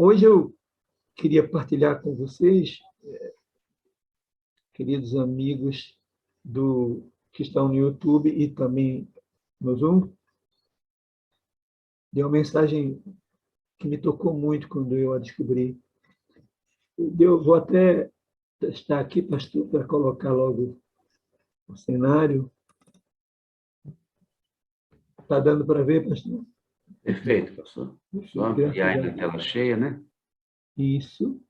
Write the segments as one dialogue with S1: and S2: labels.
S1: hoje eu queria partilhar com vocês, queridos amigos que estão no YouTube e também no Zoom, de uma mensagem que me tocou muito quando eu a descobri. Eu vou até testar aqui, pastor, para colocar logo o cenário. Está dando para ver, pastor?
S2: Perfeito, pastor. Só ampliar aí na tela cheia, né?
S1: Isso.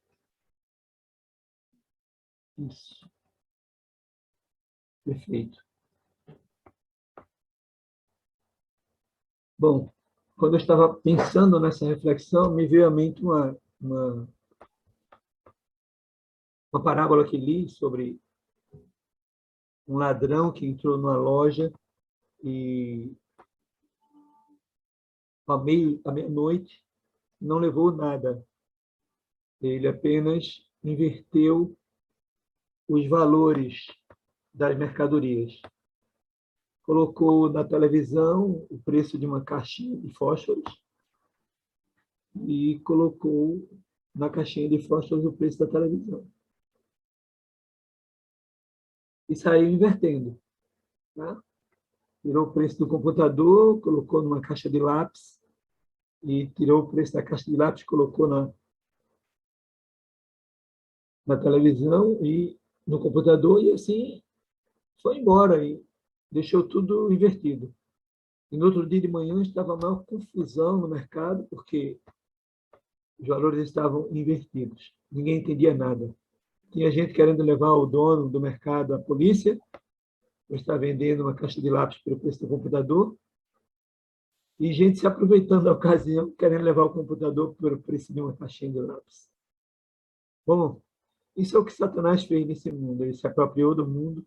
S1: Isso. Perfeito. Bom, quando eu estava pensando nessa reflexão, me veio à mente uma parábola que li sobre um ladrão que entrou numa loja e, à meia-noite, não levou nada. Ele apenas inverteu os valores das mercadorias. Colocou na televisão o preço de uma caixinha de fósforos e colocou na caixinha de fósforos o preço da televisão. E saiu invertendo. Tá? Tirou o preço do computador, colocou numa caixa de lápis e tirou o preço da caixa de lápis, colocou na televisão e no computador, e assim foi embora e deixou tudo invertido. E no outro dia de manhã estava a maior confusão no mercado, porque os valores estavam invertidos. Ninguém entendia nada. Tinha gente querendo levar o dono do mercado à polícia, por estar vendendo uma caixa de lápis pelo preço do computador, e gente se aproveitando da ocasião, querendo levar o computador pelo preço de uma caixinha de lápis. Bom, isso é o que Satanás fez nesse mundo. Ele se apropriou do mundo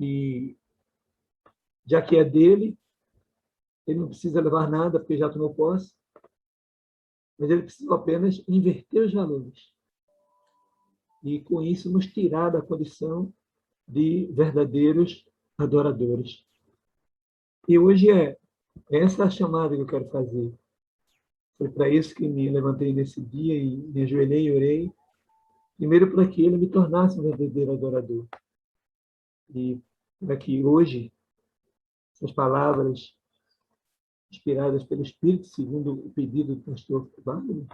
S1: e, já que é dele, ele não precisa levar nada, porque já tomou posse, mas ele precisa apenas inverter os valores. E, com isso, nos tirar da condição de verdadeiros adoradores. E hoje é essa a chamada que eu quero fazer. Foi para isso que me levantei nesse dia e me ajoelhei e orei. Primeiro, para que ele me tornasse um verdadeiro adorador. E para que hoje, essas palavras inspiradas pelo Espírito, segundo o pedido do pastor Wagner,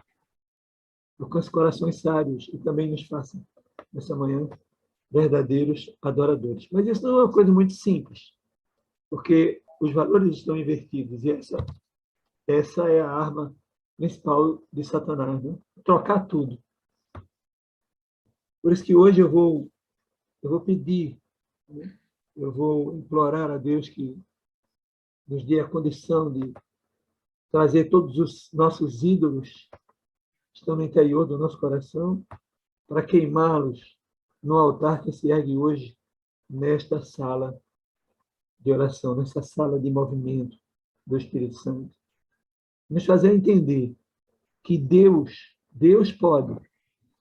S1: alcance corações sábios e também nos faça, nessa manhã, verdadeiros adoradores. Mas isso não é uma coisa muito simples, porque os valores estão invertidos e essa é a arma principal de Satanás, né? Trocar tudo. Por isso que hoje eu vou pedir, né? Eu vou implorar a Deus que nos dê a condição de trazer todos os nossos ídolos que estão no interior do nosso coração para queimá-los no altar que se ergue hoje nesta sala de oração, nessa sala de movimento do Espírito Santo. Nos fazer entender que Deus pode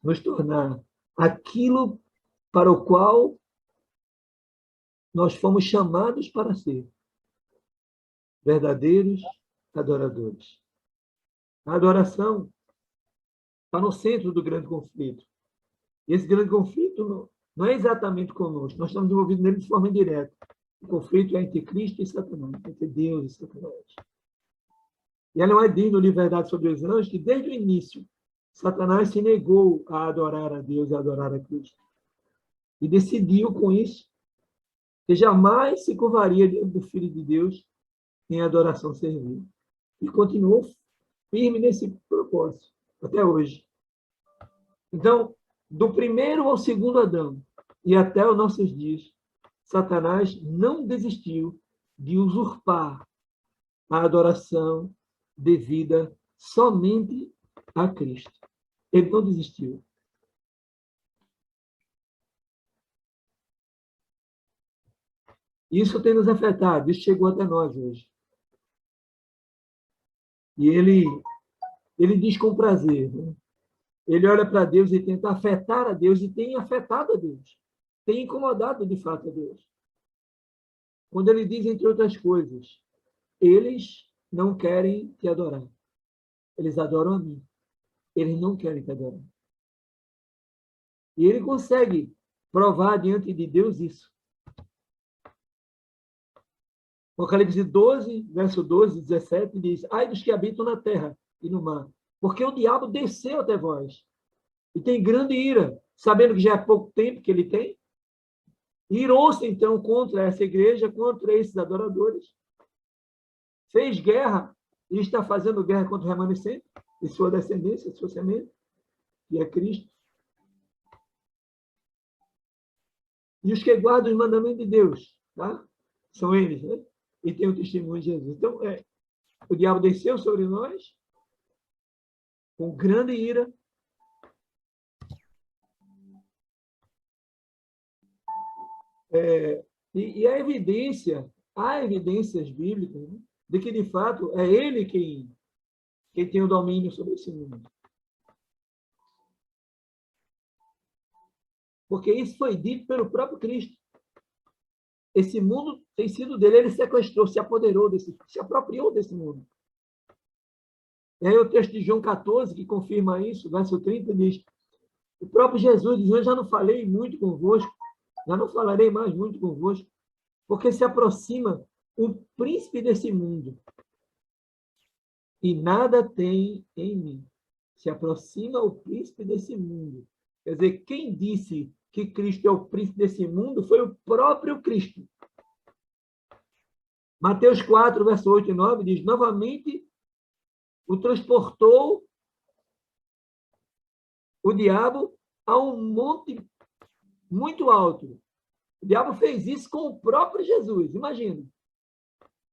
S1: nos tornar aquilo para o qual nós fomos chamados para ser verdadeiros adoradores. A adoração está no centro do grande conflito. E esse grande conflito não é exatamente conosco, nós estamos envolvidos nele de forma indireta. O conflito é entre Cristo e Satanás, entre Deus e Satanás. E ela não é digno de verdade sobre os anjos, que desde o início Satanás se negou a adorar a Deus e a adorar a Cristo. E decidiu com isso que jamais se curvaria diante do Filho de Deus em adoração servil. E continuou firme nesse propósito, até hoje. Então, do primeiro ao segundo Adão e até os nossos dias, Satanás não desistiu de usurpar a adoração devida somente a Cristo. Ele não desistiu. Isso tem nos afetado, isso chegou até nós hoje. E ele diz com prazer, né? Ele olha para Deus e tenta afetar a Deus, e tem afetado a Deus. Tem incomodado, de fato, a Deus. Quando ele diz, entre outras coisas, eles não querem te adorar. eles adoram a mim. Eles não querem te adorar. E ele consegue provar diante de Deus isso. Apocalipse 12, verso 12, 17, diz: ai dos que habitam na terra e no mar, porque o diabo desceu até vós, e tem grande ira, sabendo que já é pouco tempo que ele tem. Irou-se, então, contra essa igreja, contra esses adoradores. Fez guerra e está fazendo guerra contra o remanescente e sua descendência, sua semente, que é Cristo. E os que guardam os mandamentos de Deus, tá? São eles, né? E tem o testemunho de Jesus. Então, o diabo desceu sobre nós com grande ira. E há evidências bíblicas, né, de que, de fato, é ele quem tem o domínio sobre esse mundo. Porque isso foi dito pelo próprio Cristo. Esse mundo tem sido dele, ele sequestrou, se apoderou se apropriou desse mundo. E aí o texto de João 14, que confirma isso, verso 30, diz: o próprio Jesus diz: eu já não falei muito convosco, já não falarei mais muito convosco, porque se aproxima o príncipe desse mundo, e nada tem em mim. Se aproxima o príncipe desse mundo. Quer dizer, quem disse que Cristo é o príncipe desse mundo foi o próprio Cristo. Mateus 4, verso 8 e 9, diz: novamente o transportou o diabo a um monte muito alto. O diabo fez isso com o próprio Jesus, imagina.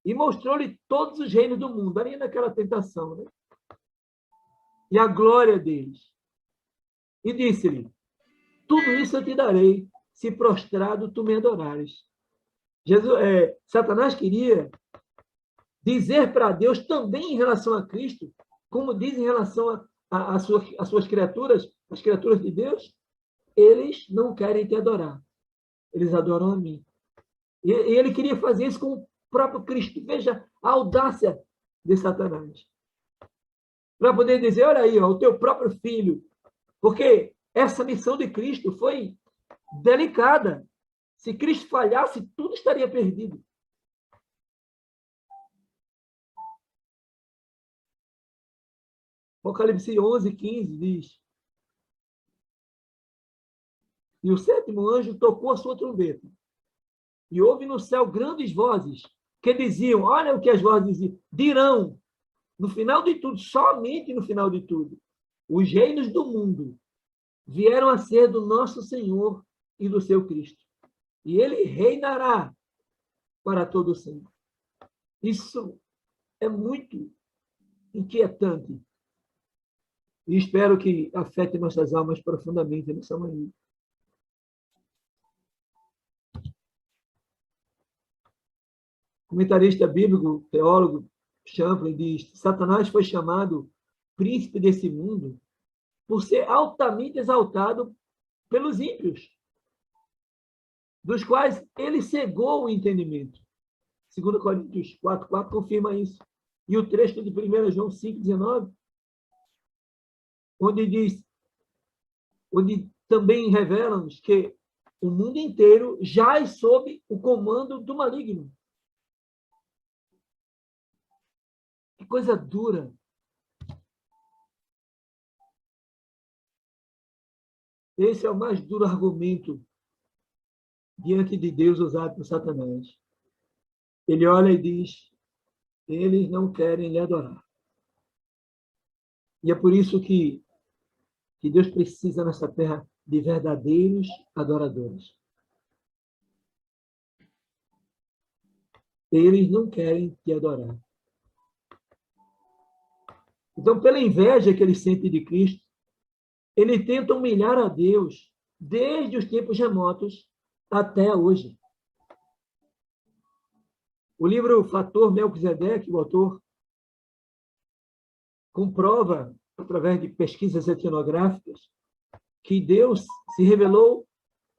S1: E mostrou-lhe todos os reinos do mundo, ali naquela tentação, né? E a glória deles. E disse-lhe: tudo isso eu te darei, se prostrado tu me adorares. Satanás queria dizer para Deus também em relação a Cristo, como diz em relação às suas criaturas, as criaturas de Deus, eles não querem te adorar. Eles adoram a mim. E ele queria fazer isso com o próprio Cristo. Veja a audácia de Satanás. Para poder dizer: olha aí, ó, o teu próprio filho. Porque essa missão de Cristo foi delicada. Se Cristo falhasse, tudo estaria perdido. Apocalipse 11, 15 diz: e o sétimo anjo tocou a sua trombeta. E houve no céu grandes vozes que diziam: olha o que as vozes diziam, dirão, no final de tudo, somente no final de tudo, os reinos do mundo vieram a ser do nosso Senhor e do seu Cristo. E ele reinará para todo sempre. Isso é muito inquietante. E espero que afete nossas almas profundamente nessa manhã. Comentarista bíblico, teólogo Champlin diz: Satanás foi chamado príncipe desse mundo por ser altamente exaltado pelos ímpios, dos quais ele cegou o entendimento. 2 Coríntios 4:4 confirma isso. E o trecho de 1 João 5:19, onde também revela-nos que o mundo inteiro jaz sob o comando do maligno. Que coisa dura. Esse é o mais duro argumento diante de Deus usado por Satanás. Ele olha e diz: eles não querem lhe adorar. E é por isso que Deus precisa nessa terra de verdadeiros adoradores. Eles não querem te adorar. Então, pela inveja que ele sente de Cristo, ele tenta humilhar a Deus desde os tempos remotos até hoje. O livro Fator Melquisedeque, o autor, comprova, através de pesquisas etnográficas, que Deus se revelou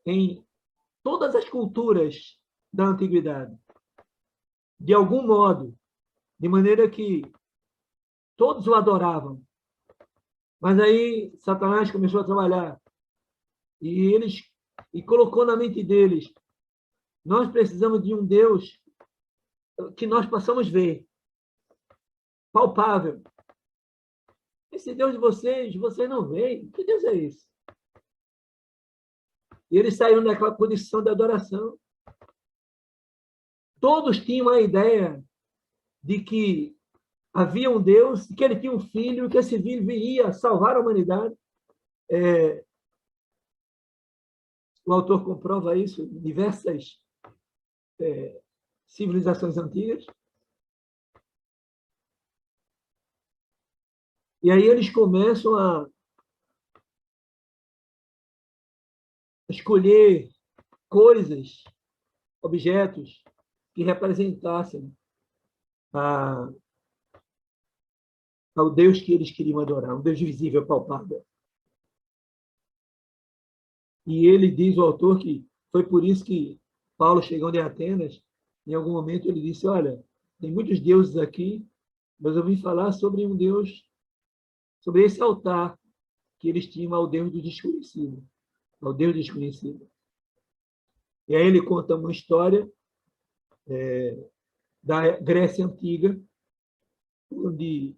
S1: em todas as culturas da antiguidade, de algum modo, de maneira que todos o adoravam. Mas aí Satanás começou a trabalhar e colocou na mente deles: nós precisamos de um Deus que nós possamos ver, palpável. Esse Deus de vocês não veem. Que Deus é esse? E eles saíram daquela condição de adoração. Todos tinham a ideia de que havia um Deus, que ele tinha um filho, que esse filho viria salvar a humanidade. O autor comprova isso em diversas civilizações antigas. E aí eles começam a escolher coisas, objetos que representassem ao Deus que eles queriam adorar, um Deus visível, palpável. E ele diz, o autor, que foi por isso que Paulo, chegando em Atenas, em algum momento ele disse: olha, tem muitos deuses aqui, mas eu vim falar sobre um Deus, sobre esse altar que eles tinham ao Deus do desconhecido, ao Deus desconhecido. E aí ele conta uma história da Grécia Antiga, onde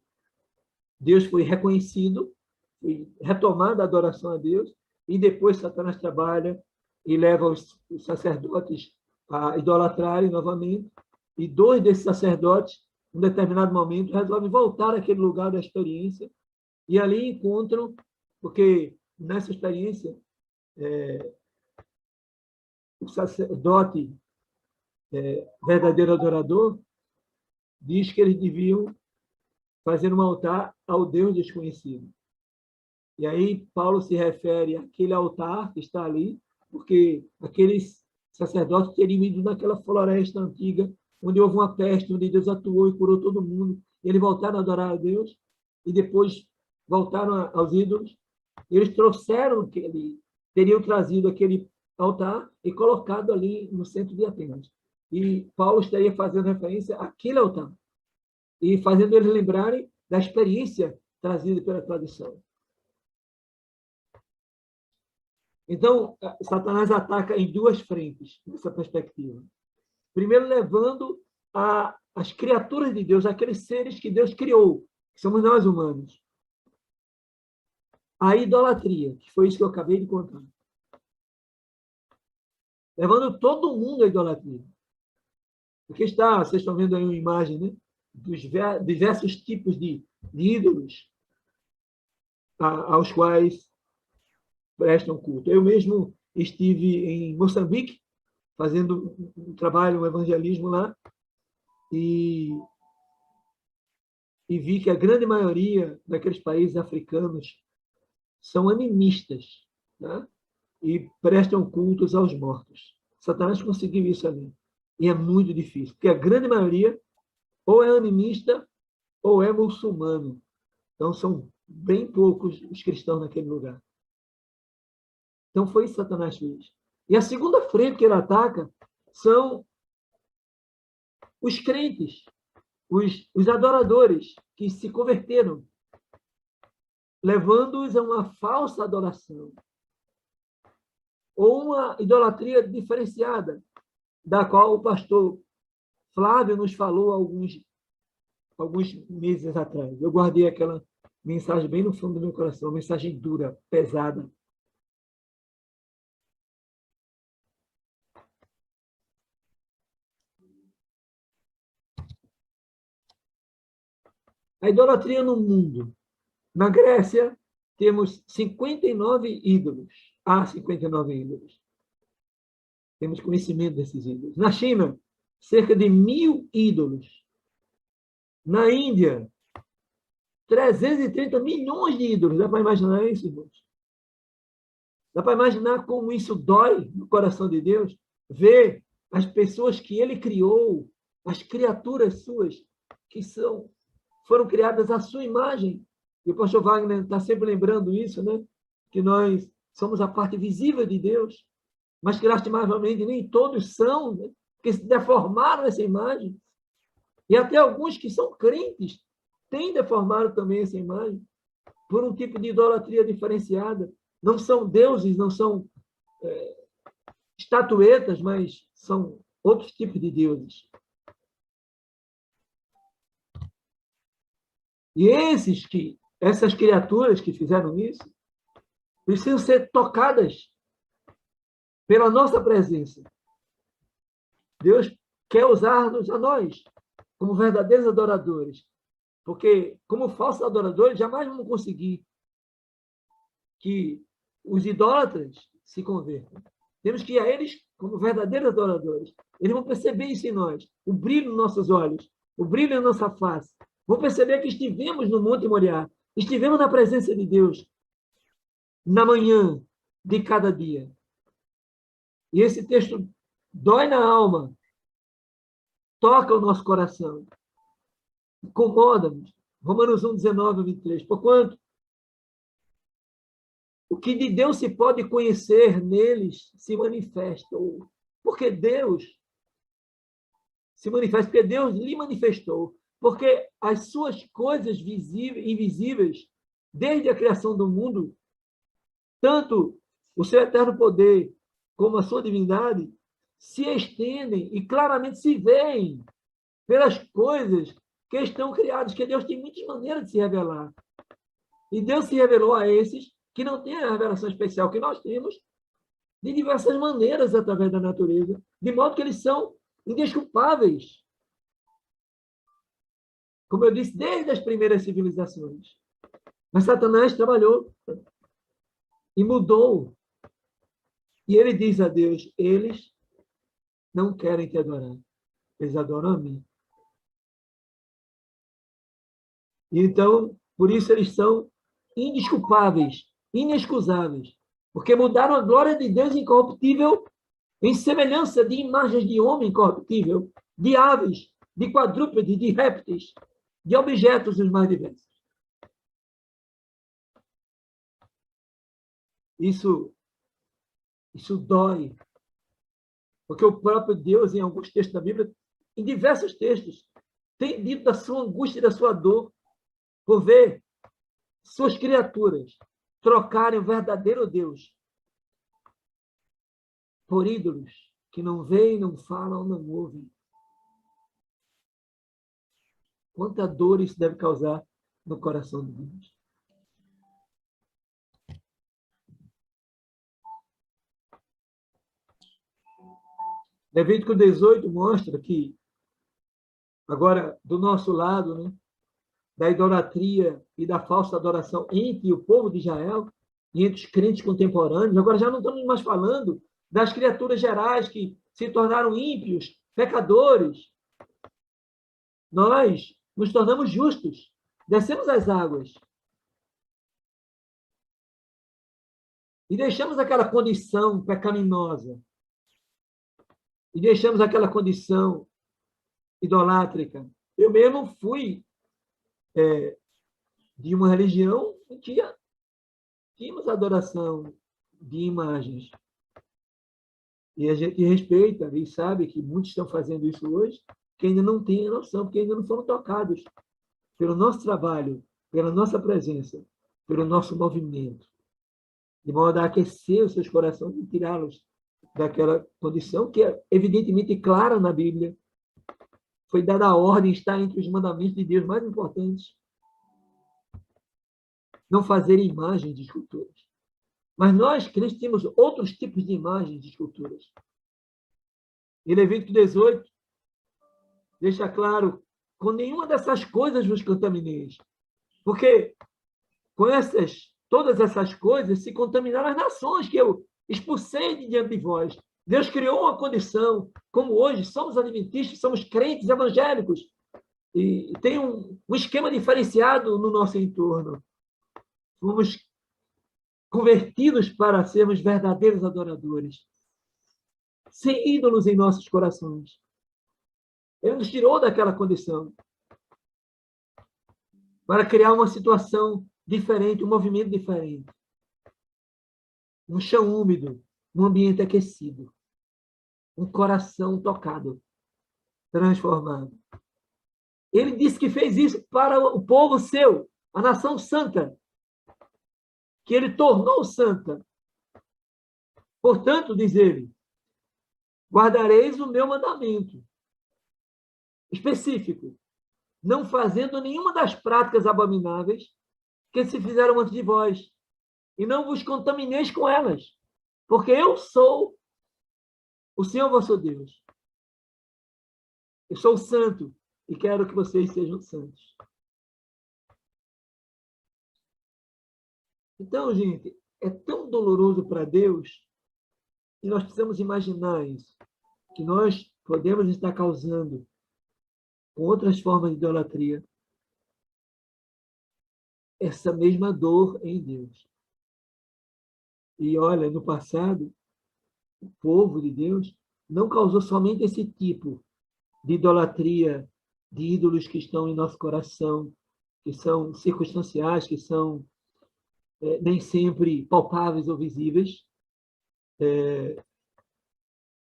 S1: Deus foi reconhecido, foi retomada a adoração a Deus, e depois Satanás trabalha e leva os sacerdotes a idolatrarem novamente, e 2 desses sacerdotes, em um determinado momento, resolvem voltar àquele lugar da experiência, e ali encontram, porque nessa experiência, o sacerdote verdadeiro adorador diz que eles deviam fazer um altar ao Deus desconhecido. E aí Paulo se refere àquele altar que está ali, porque aqueles sacerdotes teriam ido naquela floresta antiga, onde houve uma peste, onde Deus atuou e curou todo mundo. E eles voltaram a adorar a Deus, e depois voltaram aos ídolos. Eles trouxeram, teriam trazido aquele altar e colocado ali no centro de Atenas. E Paulo estaria fazendo referência àquele altar, e fazendo eles lembrarem da experiência trazida pela tradição. Então, Satanás ataca em 2 frentes, nessa perspectiva. Primeiro, levando as criaturas de Deus, aqueles seres que Deus criou, que somos nós humanos, à idolatria, que foi isso que eu acabei de contar. Levando todo mundo à idolatria. Porque vocês estão vendo aí uma imagem, né, dos diversos tipos de ídolos aos quais prestam culto. Eu mesmo estive em Moçambique, fazendo um trabalho, um evangelismo lá, e vi que a grande maioria daqueles países africanos são animistas, né? E prestam cultos aos mortos. Satanás conseguiu isso ali. E é muito difícil, porque a grande maioria ou é animista ou é muçulmano. Então, são bem poucos os cristãos naquele lugar. Então, foi isso que Satanás fez. E a segunda frente que ele ataca são os crentes, os adoradores que se converteram, levando-os a uma falsa adoração, ou uma idolatria diferenciada, da qual o pastor Flávio nos falou alguns meses atrás. Eu guardei aquela mensagem bem no fundo do meu coração, uma mensagem dura, pesada. A idolatria no mundo. Na Grécia, temos 59 ídolos. Há 59 ídolos. Temos conhecimento desses ídolos. Na China, cerca de 1.000 ídolos. Na Índia, 330 milhões de ídolos. Dá para imaginar isso, irmãos? Dá para imaginar como isso dói no coração de Deus? Ver as pessoas que ele criou, as criaturas suas, que foram criadas à sua imagem. E o pastor Wagner está sempre lembrando isso, né? Que nós somos a parte visível de Deus, mas que, lastimavelmente, nem todos são, né? Que se deformaram essa imagem. E até alguns que são crentes têm deformado também essa imagem por um tipo de idolatria diferenciada. Não são deuses, não são estatuetas, mas são outros tipos de deuses. E essas criaturas que fizeram isso, precisam ser tocadas pela nossa presença. Deus quer usar-nos a nós, como verdadeiros adoradores. Porque, como falsos adoradores, jamais vamos conseguir que os idólatras se convertam. Temos que ir a eles como verdadeiros adoradores. Eles vão perceber isso em nós, o brilho nos nossos olhos, o brilho na nossa face. Vão perceber que estivemos no Monte Moriá, estivemos na presença de Deus na manhã de cada dia. E esse texto dói na alma, toca o nosso coração, incomoda-nos. Romanos 1, 19 a 23. Porquanto o que de Deus se pode conhecer neles se manifesta. Porque Deus se manifesta, porque Deus lhe manifestou. Porque as suas coisas invisíveis, desde a criação do mundo, tanto o seu eterno poder como a sua divindade, se estendem e claramente se veem pelas coisas que estão criadas, que Deus tem muitas maneiras de se revelar. E Deus se revelou a esses que não têm a revelação especial que nós temos, de diversas maneiras através da natureza, de modo que eles são indesculpáveis. Como eu disse, desde as primeiras civilizações. Mas Satanás trabalhou e mudou. E ele diz a Deus, eles não querem te adorar. Eles adoram a mim. E então, por isso eles são indesculpáveis, inexcusáveis, porque mudaram a glória de Deus incorruptível em semelhança de imagens de homem corruptível, de aves, de quadrúpedes, de répteis, de objetos os mais diversos. Isso dói, porque o próprio Deus, em alguns textos da Bíblia, em diversos textos, tem dito da sua angústia e da sua dor por ver suas criaturas trocarem o verdadeiro Deus por ídolos que não veem, não falam, não ouvem. Quanta dor isso deve causar no coração de Deus. Levítico 18 mostra que, agora, do nosso lado, né, da idolatria e da falsa adoração entre o povo de Israel e entre os crentes contemporâneos, agora já não estamos mais falando das criaturas gerais que se tornaram ímpios, pecadores. Nós nos tornamos justos, descemos as águas e deixamos aquela condição pecaminosa e deixamos aquela condição idolátrica. Eu mesmo fui de uma religião em que tínhamos adoração de imagens. E a gente respeita e sabe que muitos estão fazendo isso hoje, que ainda não têm a noção, porque ainda não foram tocados pelo nosso trabalho, pela nossa presença, pelo nosso movimento, de modo a aquecer os seus corações e tirá-los daquela condição que é evidentemente clara na Bíblia. Foi dada a ordem, está entre os mandamentos de Deus mais importantes. Não fazer imagens de esculturas. Mas nós, crentes, temos outros tipos de imagens de esculturas. E Levítico 18 deixa claro, com nenhuma dessas coisas vos contamineis. Porque com todas essas coisas se contaminaram as nações que eu expulsei de diante de vós. Deus criou uma condição, como hoje somos adventistas, somos crentes evangélicos, e tem um esquema diferenciado no nosso entorno. Fomos convertidos para sermos verdadeiros adoradores, sem ídolos em nossos corações. Ele nos tirou daquela condição para criar uma situação diferente, um movimento diferente. Um chão úmido, um ambiente aquecido, um coração tocado, transformado. Ele disse que fez isso para o povo seu, a nação santa, que ele tornou santa. Portanto, diz ele, guardareis o meu mandamento específico, não fazendo nenhuma das práticas abomináveis que se fizeram antes de vós, e não vos contamineis com elas, porque eu sou o Senhor vosso Deus. Eu sou santo e quero que vocês sejam santos. Então, gente, é tão doloroso para Deus que nós precisamos imaginar isso, que nós podemos estar causando com outras formas de idolatria essa mesma dor em Deus. E olha, no passado, o povo de Deus não causou somente esse tipo de idolatria, de ídolos que estão em nosso coração, que são circunstanciais, que são nem sempre palpáveis ou visíveis,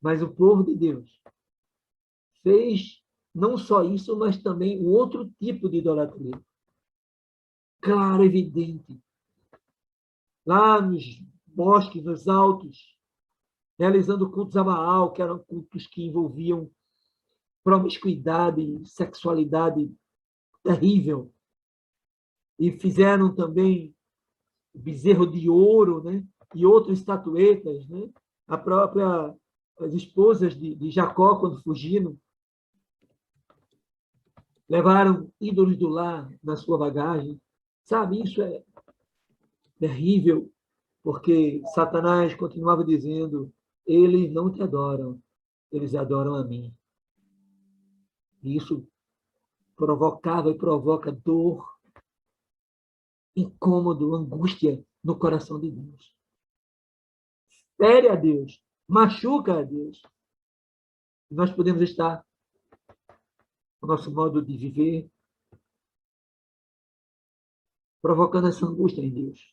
S1: mas o povo de Deus fez não só isso, mas também o outro tipo de idolatria. Claro, evidente. Lá nos bosques, nos altos, realizando cultos a Baal, que eram cultos que envolviam promiscuidade, sexualidade terrível. E fizeram também bezerro de ouro, né? E outras estatuetas, né? As esposas de Jacó, quando fugiram, levaram ídolos do lar na sua bagagem. Sabe, isso é terrível, porque Satanás continuava dizendo, eles não te adoram, eles adoram a mim. E isso provocava e provoca dor, incômodo, angústia no coração de Deus. Fere a Deus, machuca a Deus. Nós podemos estar o nosso modo de viver provocando essa angústia em Deus.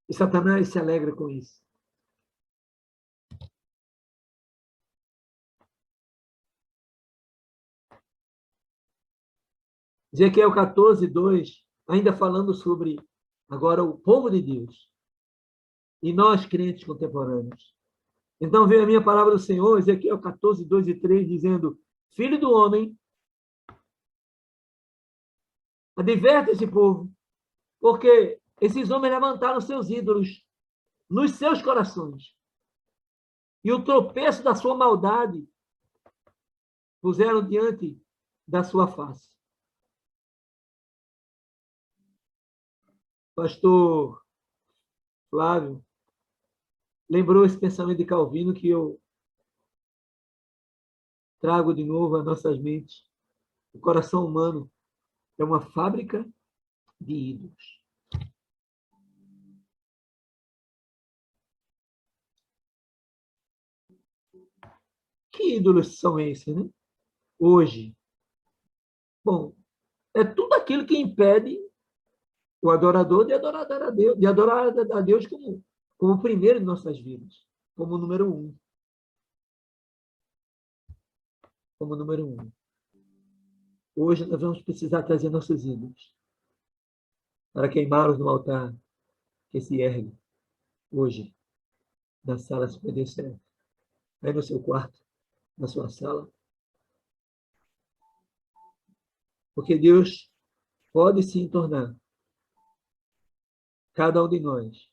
S1: E Satanás se alegra com isso. Ezequiel 14, 2, ainda falando sobre agora o povo de Deus e nós, crentes contemporâneos. Então veio a minha palavra do Senhor, Ezequiel 14, 2 e 3, dizendo, Filho do homem, adverte esse povo, porque esses homens levantaram seus ídolos nos seus corações. E o tropeço da sua maldade puseram diante da sua face. Pastor Flávio lembrou esse pensamento de Calvino que eu trago de novo às nossas mentes. O coração humano é uma fábrica de ídolos. Que ídolos são esses, né? Hoje. Bom, é tudo aquilo que impede o adorador de adorar a Deus como primeiro em nossas vidas, como número um. Como número um. Hoje nós vamos precisar trazer nossos ídolos para queimá-los no altar que se ergue hoje na sala superior, aí no seu quarto, na sua sala. Porque Deus pode sim tornar cada um de nós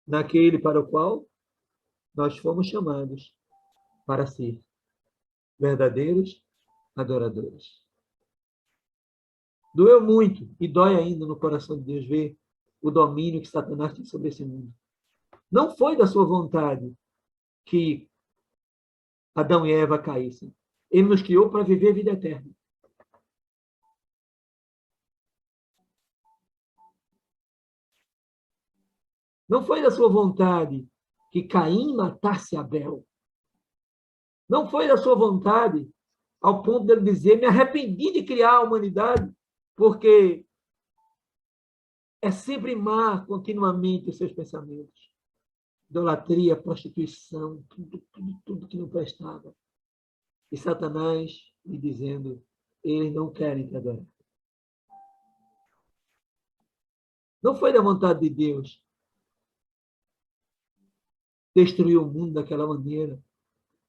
S1: naquele para o qual nós fomos chamados para ser verdadeiros adoradores. Doeu muito e dói ainda no coração de Deus ver o domínio que Satanás tem sobre esse mundo. Não foi da sua vontade que Adão e Eva caíssem. Ele nos criou para viver a vida eterna. Não foi da sua vontade que Caim matasse Abel. Não foi da sua vontade ao ponto dele dizer, me arrependi de criar a humanidade, porque é sempre má continuamente os seus pensamentos. Idolatria, prostituição, tudo que não prestava. E Satanás lhe dizendo, eles não querem te adorar. Não foi da vontade de Deus destruir o mundo daquela maneira,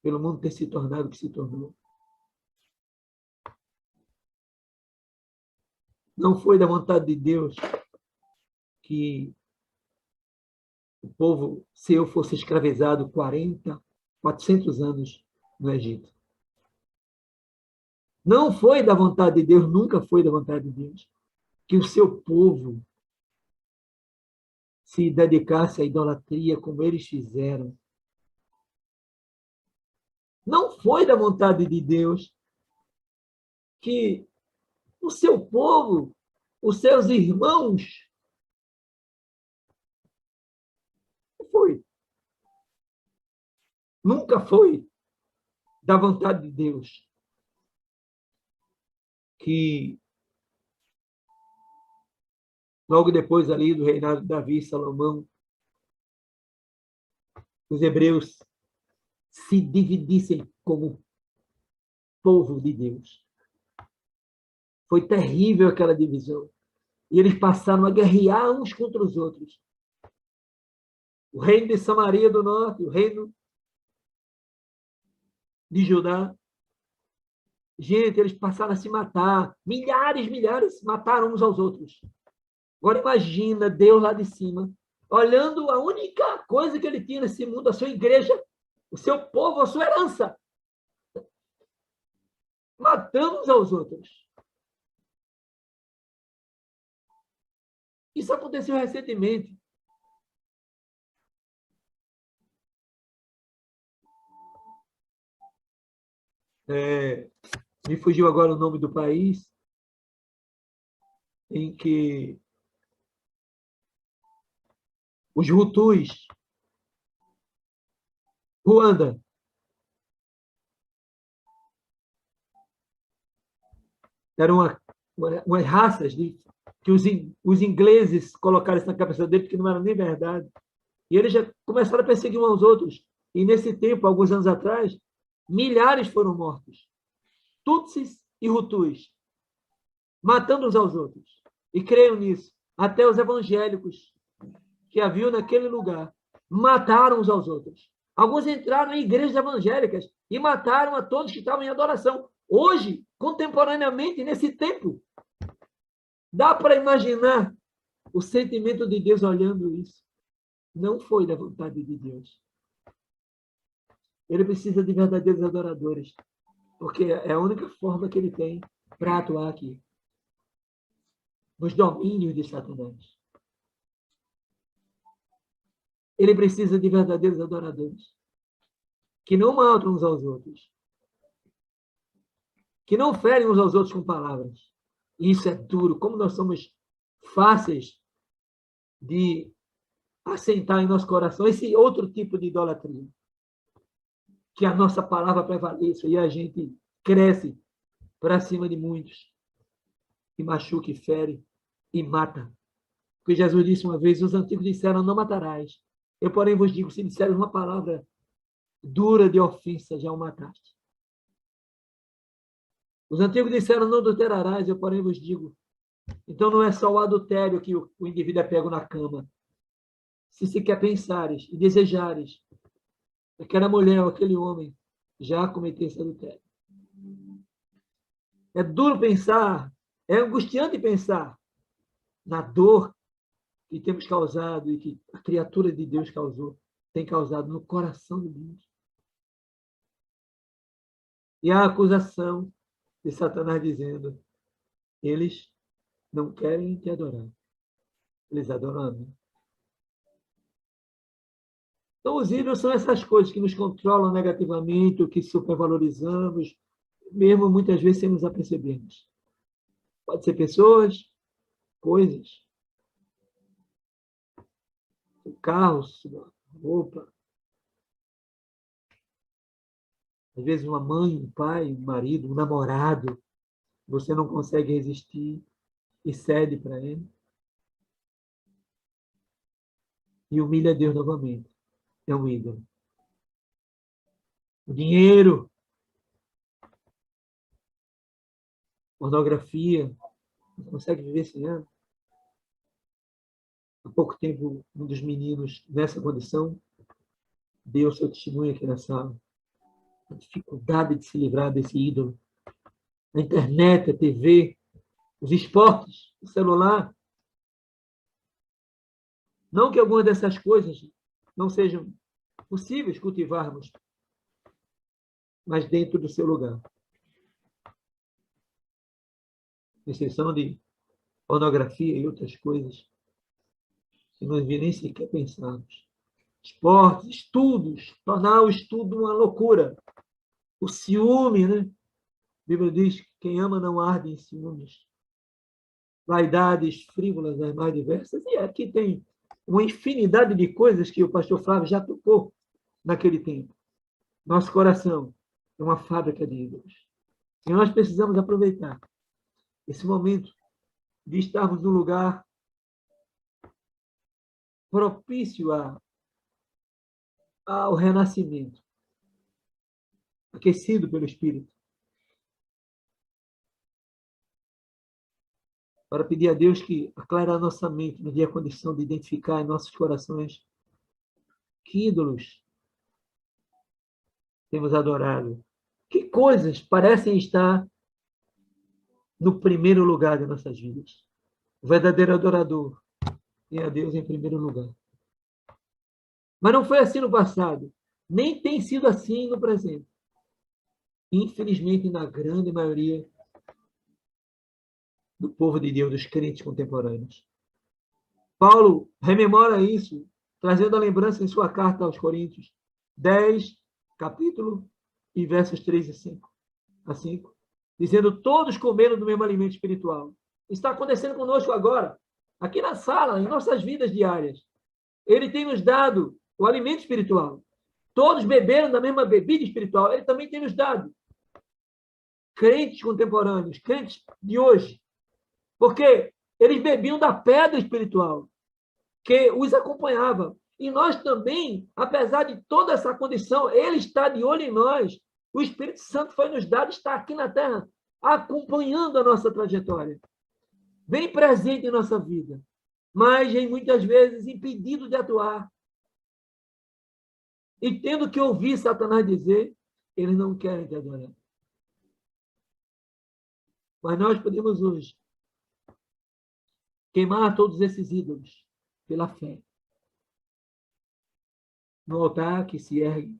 S1: pelo mundo ter se tornado o que se tornou. Não foi da vontade de Deus que o povo seu fosse escravizado 400 anos no Egito. Não foi da vontade de Deus, nunca foi da vontade de Deus, que o seu povo se dedicasse à idolatria como eles fizeram. Não foi da vontade de Deus que o seu povo, os seus irmãos, foi. Nunca foi da vontade de Deus que logo depois ali do reinado de Davi e Salomão, os hebreus se dividissem como povo de Deus. Foi terrível aquela divisão. E eles passaram a guerrear uns contra os outros. O reino de Samaria do norte, o reino de Judá. Gente, eles passaram a se matar. Milhares mataram uns aos outros. Agora imagina Deus lá de cima, olhando a única coisa que ele tinha nesse mundo, a sua igreja, o seu povo, a sua herança. Matando uns aos outros. Isso aconteceu recentemente. Me fugiu agora o nome do país, em que os Hutus, Ruanda, eram umas raças que os ingleses colocaram isso na cabeça deles, que não era nem verdade. E eles já começaram a perseguir uns aos outros. E nesse tempo, alguns anos atrás, milhares foram mortos. Tutsis e Hutus, matando uns aos outros. E creiam nisso. Até os evangélicos que haviam naquele lugar mataram uns aos outros. Alguns entraram em igrejas evangélicas e mataram a todos que estavam em adoração. Hoje, contemporaneamente, nesse tempo, dá para imaginar o sentimento de Deus olhando isso. Não foi da vontade de Deus. Ele precisa de verdadeiros adoradores, porque é a única forma que ele tem para atuar aqui, nos domínios de Satanás. Ele precisa de verdadeiros adoradores, que não matam uns aos outros, que não ferem uns aos outros com palavras. E isso é duro. Como nós somos fáceis de assentar em nosso coração esse outro tipo de idolatria. Que a nossa palavra prevaleça e a gente cresce para cima de muitos. E machuca, e fere, e mata. Porque Jesus disse uma vez, os antigos disseram, não matarás. Eu, porém, vos digo, se disseres uma palavra dura de ofensa, já o mataste. Os antigos disseram, não adulterarás, eu, porém, vos digo. Então, não é só o adultério que o indivíduo é pego na cama. Se sequer pensares e desejares aquela mulher ou aquele homem já cometesse adultério. É duro pensar, é angustiante pensar na dor que temos causado e que a criatura de Deus causou, tem causado no coração de Deus. E a acusação de Satanás dizendo, eles não querem te adorar, eles adoram a mim. Então, os ídolos são essas coisas que nos controlam negativamente, o que supervalorizamos, mesmo muitas vezes sem nos apercebermos. Pode ser pessoas, coisas, carros, roupa. Às vezes uma mãe, um pai, um marido, um namorado, você não consegue resistir e cede para ele. E humilha Deus novamente. É um ídolo. O dinheiro, pornografia, não consegue viver sem ela. Há pouco tempo, um dos meninos nessa condição deu seu testemunho aqui na sala. A dificuldade de se livrar desse ídolo. A internet, a TV, os esportes, o celular. Não que algumas dessas coisas não sejam possíveis cultivarmos, mas dentro do seu lugar. Exceção de pornografia e outras coisas que não devia nem sequer pensarmos. Esportes, estudos, tornar o estudo uma loucura. O ciúme, né? A Bíblia diz que quem ama não arde em ciúmes. Vaidades frívolas, as mais diversas. E aqui tem uma infinidade de coisas que o pastor Flávio já tocou naquele tempo. Nosso coração é uma fábrica de ídolos. E nós precisamos aproveitar esse momento de estarmos num lugar propício ao renascimento, aquecido pelo Espírito, para pedir a Deus que aclare a nossa mente, nos dê a condição de identificar em nossos corações que ídolos temos adorado, que coisas parecem estar no primeiro lugar de nossas vidas. O verdadeiro adorador tem a Deus em primeiro lugar. Mas não foi assim no passado, nem tem sido assim no presente. Infelizmente, na grande maioria do povo de Deus, dos crentes contemporâneos. Paulo rememora isso, trazendo a lembrança em sua carta aos Coríntios 10, capítulo e versos 3 a 5, dizendo: todos comeram do mesmo alimento espiritual. Está acontecendo conosco agora, aqui na sala, em nossas vidas diárias. Ele tem nos dado o alimento espiritual. Todos beberam da mesma bebida espiritual. Ele também tem nos dado. Crentes contemporâneos, crentes de hoje, porque eles bebiam da pedra espiritual que os acompanhava. E nós também, apesar de toda essa condição, ele está de olho em nós. O Espírito Santo foi nos dado, está aqui na terra, acompanhando a nossa trajetória. Bem presente em nossa vida, mas em muitas vezes impedido de atuar. E tendo que ouvir Satanás dizer, eles não querem te adorar. Mas nós podemos hoje queimar todos esses ídolos pela fé. No altar que se ergue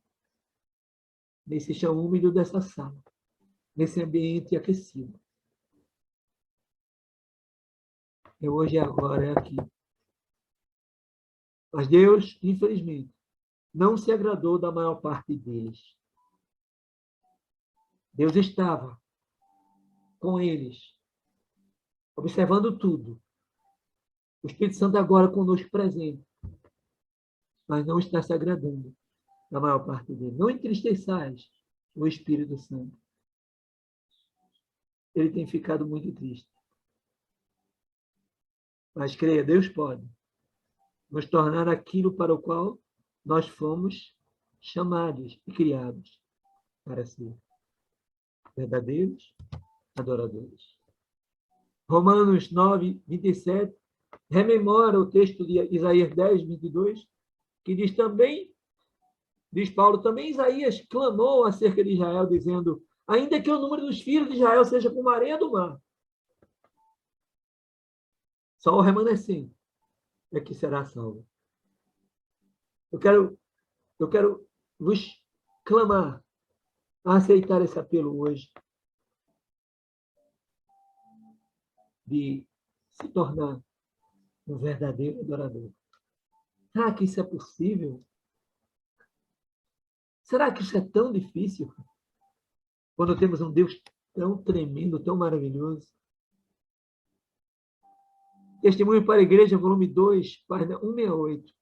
S1: nesse chão úmido dessa sala, nesse ambiente aquecido. É hoje, é agora, é aqui. Mas Deus, infelizmente, não se agradou da maior parte deles. Deus estava com eles, observando tudo. O Espírito Santo agora conosco presente, mas não está se agradando da maior parte dele. Não entristeçais o Espírito Santo. Ele tem ficado muito triste. Mas creia, Deus pode nos tornar aquilo para o qual nós fomos chamados e criados para ser verdadeiros adoradores. Romanos 9, 27, rememora o texto de Isaías 10, 22, que diz também, diz Paulo, também Isaías clamou acerca de Israel, dizendo: ainda que o número dos filhos de Israel seja como a areia do mar, só o remanescente é que será salvo. Eu quero vos clamar a aceitar esse apelo hoje de se tornar um verdadeiro adorador. Será que isso é possível? Será que isso é tão difícil? Quando temos um Deus tão tremendo, tão maravilhoso. Testemunho para a Igreja, volume 2, página 168.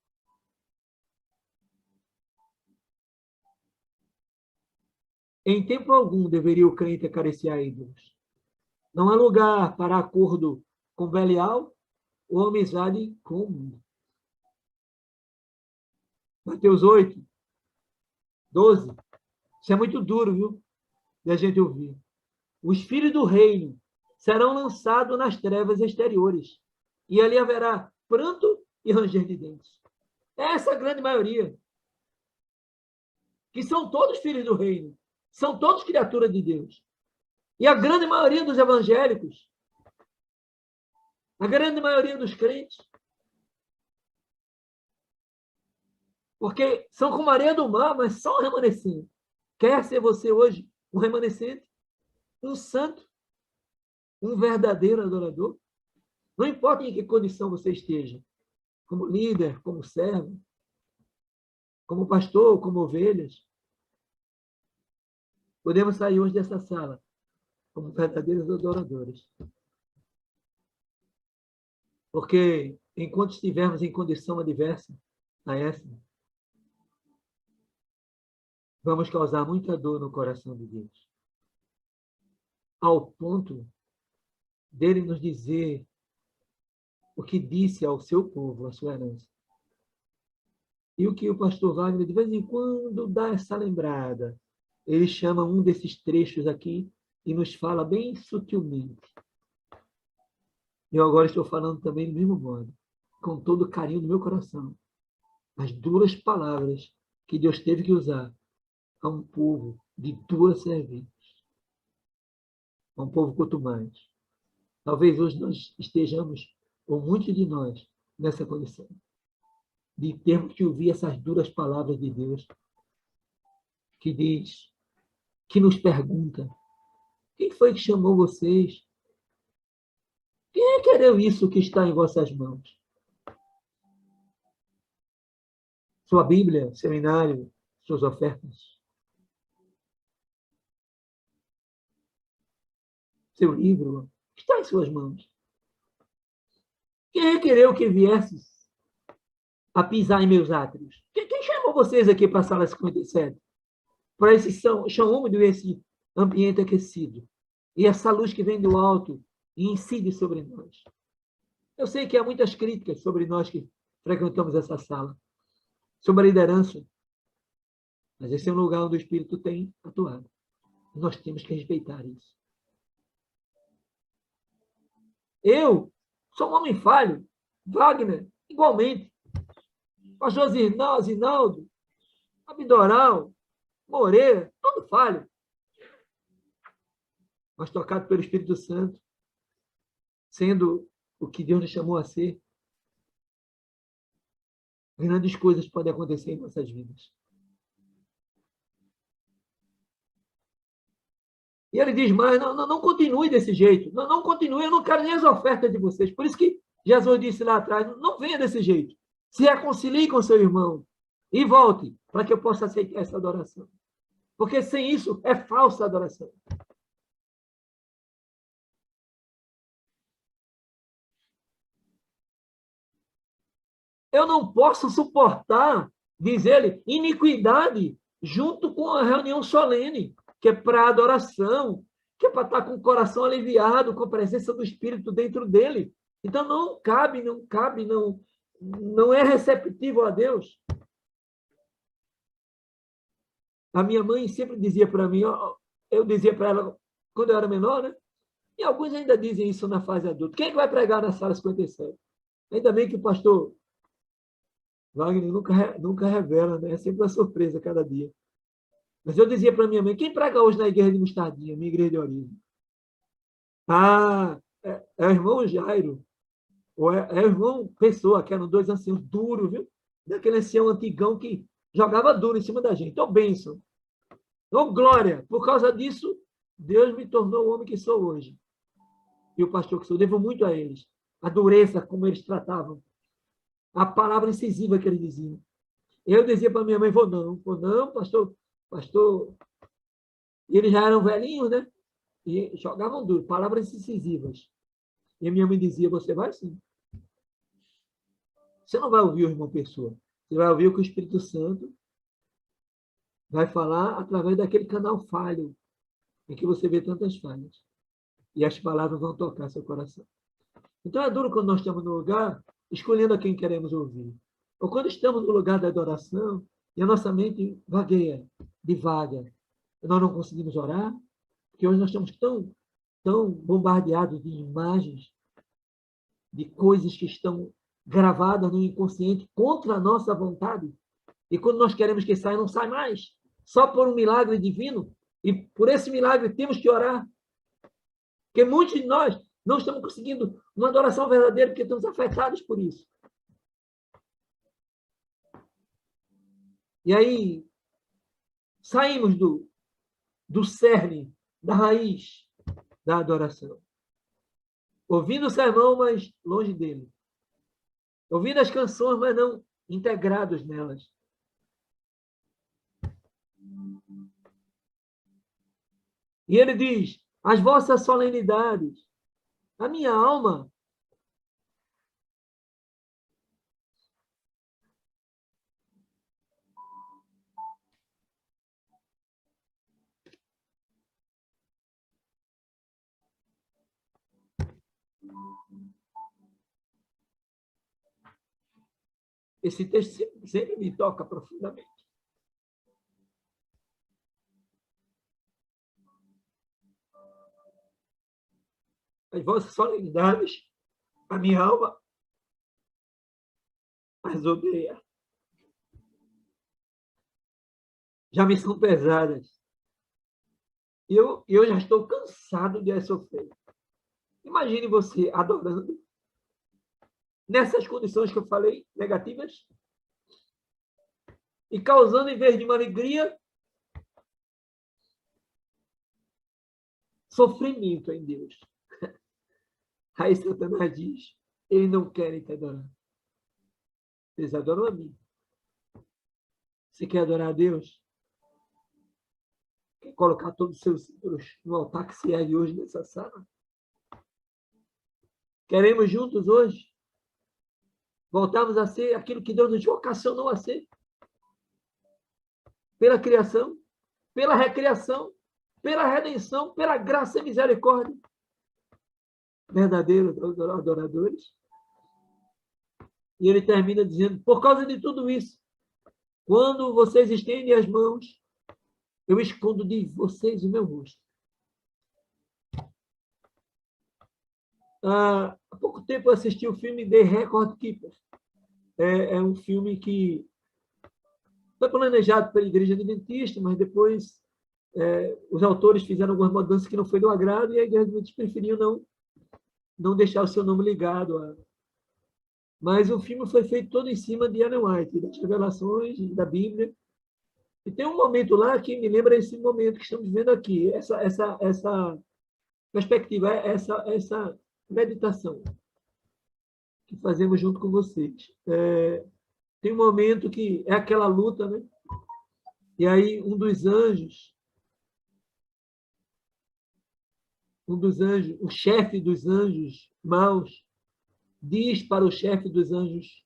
S1: Em tempo algum deveria o crente acariciar ídolos. Não há lugar para acordo com Belial ou amizade com o mundo. Mateus 8, 12. Isso é muito duro, viu? De a gente ouvir. Os filhos do reino serão lançados nas trevas exteriores. E ali haverá pranto e ranger de dentes. Essa é a grande maioria. Que são todos filhos do reino. São todos criaturas de Deus. E a grande maioria dos evangélicos, a grande maioria dos crentes, porque são como areia do mar, mas só um remanescente. Quer ser você hoje um remanescente? Um santo? Um verdadeiro adorador? Não importa em que condição você esteja, como líder, como servo, como pastor, como ovelhas, podemos sair hoje dessa sala como verdadeiros adoradores. Porque enquanto estivermos em condição adversa a essa, vamos causar muita dor no coração de Deus. Ao ponto dele nos dizer o que disse ao seu povo, a sua herança. E o que o pastor Wagner, de vez em quando, dá essa lembrada. Ele chama um desses trechos aqui e nos fala bem sutilmente. Eu agora estou falando também do mesmo modo, com todo o carinho do meu coração. As duras palavras que Deus teve que usar a um povo de duas serventes. A um povo quanto mais. Talvez hoje nós estejamos, ou muitos de nós, nessa condição. De termos que ouvir essas duras palavras de Deus, que diz, que nos pergunta, quem foi que chamou vocês? Quem quereu isso que está em vossas mãos? Sua Bíblia, seminário, suas ofertas. Seu livro, está em suas mãos. Quem requereu que viesses a pisar em meus átrios? Quem chamou vocês aqui para a sala 57? Para esse chão úmido e esse ambiente aquecido. E essa luz que vem do alto e incide sobre nós. Eu sei que há muitas críticas sobre nós que frequentamos essa sala. Sobre a liderança. Mas esse é um lugar onde o Espírito tem atuado. E nós temos que respeitar isso. Eu sou um homem falho. Wagner, igualmente. Pastor Zinaldo, Abidoral, Moreira, todo falho. Mas tocado pelo Espírito Santo, sendo o que Deus nos chamou a ser, grandes coisas podem acontecer em nossas vidas. E ele diz mais, não continue desse jeito, não continue, eu não quero nem as ofertas de vocês. Por isso que Jesus disse lá atrás, não venha desse jeito. Se reconcilie com seu irmão e volte para que eu possa aceitar essa adoração. Porque sem isso é falsa adoração. Eu não posso suportar, diz ele, iniquidade junto com a reunião solene, que é para adoração, que é para estar com o coração aliviado, com a presença do Espírito dentro dele. Então não cabe, não é receptivo a Deus. A minha mãe sempre dizia para mim, eu dizia para ela quando eu era menor, né? E alguns ainda dizem isso na fase adulta. Quem é que vai pregar na sala 57? Ainda bem que o pastor Wagner nunca revela, né? É sempre uma surpresa cada dia. Mas eu dizia para minha mãe, quem prega hoje na igreja de Mostardinha, minha igreja de origem? É o irmão Jairo, ou é o irmão Pessoa, que eram dois anciãos duros, viu? Daquele ancião antigão que jogava duro em cima da gente. Ô, bênção! Ô, glória! Por causa disso, Deus me tornou o homem que sou hoje. E o pastor que sou, devo muito a eles. A dureza como eles tratavam. A palavra incisiva que eles diziam. Eu dizia para minha mãe, vou não, pastor. E eles já eram velhinhos, né? E jogavam duro, palavras incisivas. E a minha mãe dizia, você vai sim. Você não vai ouvir o irmão Pessoa. Você vai ouvir o que o Espírito Santo vai falar através daquele canal falho, em que você vê tantas falhas. E as palavras vão tocar seu coração. Então é duro quando nós estamos no lugar, escolhendo a quem queremos ouvir. Ou quando estamos no lugar da adoração, e a nossa mente vagueia, divaga. Nós não conseguimos orar, porque hoje nós estamos tão tão bombardeados de imagens, de coisas que estão gravadas no inconsciente contra a nossa vontade. E quando nós queremos que saia, não sai mais. Só por um milagre divino. E por esse milagre temos que orar. Porque muitos de nós não estamos conseguindo uma adoração verdadeira porque estamos afetados por isso. E aí, saímos do cerne, da raiz da adoração. Ouvindo o sermão, mas longe dele. Ouvindo as canções, mas não integrados nelas. E ele diz, as vossas solenidades, a minha alma esse texto sempre me toca profundamente. As vossas solenidades, a minha alma as odeia. Já me são pesadas. E eu já estou cansado de sofrer. Imagine você adorando nessas condições que eu falei, negativas, e causando, em vez de uma alegria, sofrimento em Deus. Aí Satanás diz, eles não querem te adorar. Eles adoram a mim. Você quer adorar a Deus? Quer colocar todos os seus ídolos no altar que se ergue hoje nessa sala? Queremos juntos hoje voltarmos a ser aquilo que Deus nos vocacionou a ser. Pela criação, pela recriação, pela redenção, pela graça e misericórdia. Verdadeiros adoradores. E ele termina dizendo, por causa de tudo isso, quando vocês estendem as mãos, eu escondo de vocês o meu rosto. Há pouco tempo eu assisti o filme The Record Keeper. É um filme que foi planejado pela Igreja Adventista, mas depois os autores fizeram algumas mudanças que não foi do agrado e a Igreja Adventista preferiu não deixar o seu nome ligado a... Mas o filme foi feito todo em cima de Ellen White, das revelações da Bíblia. E tem um momento lá que me lembra esse momento que estamos vendo aqui, essa perspectiva, essa meditação que fazemos junto com vocês. Tem um momento que é aquela luta, né? E aí um dos anjos, o chefe dos anjos maus, diz para o chefe dos anjos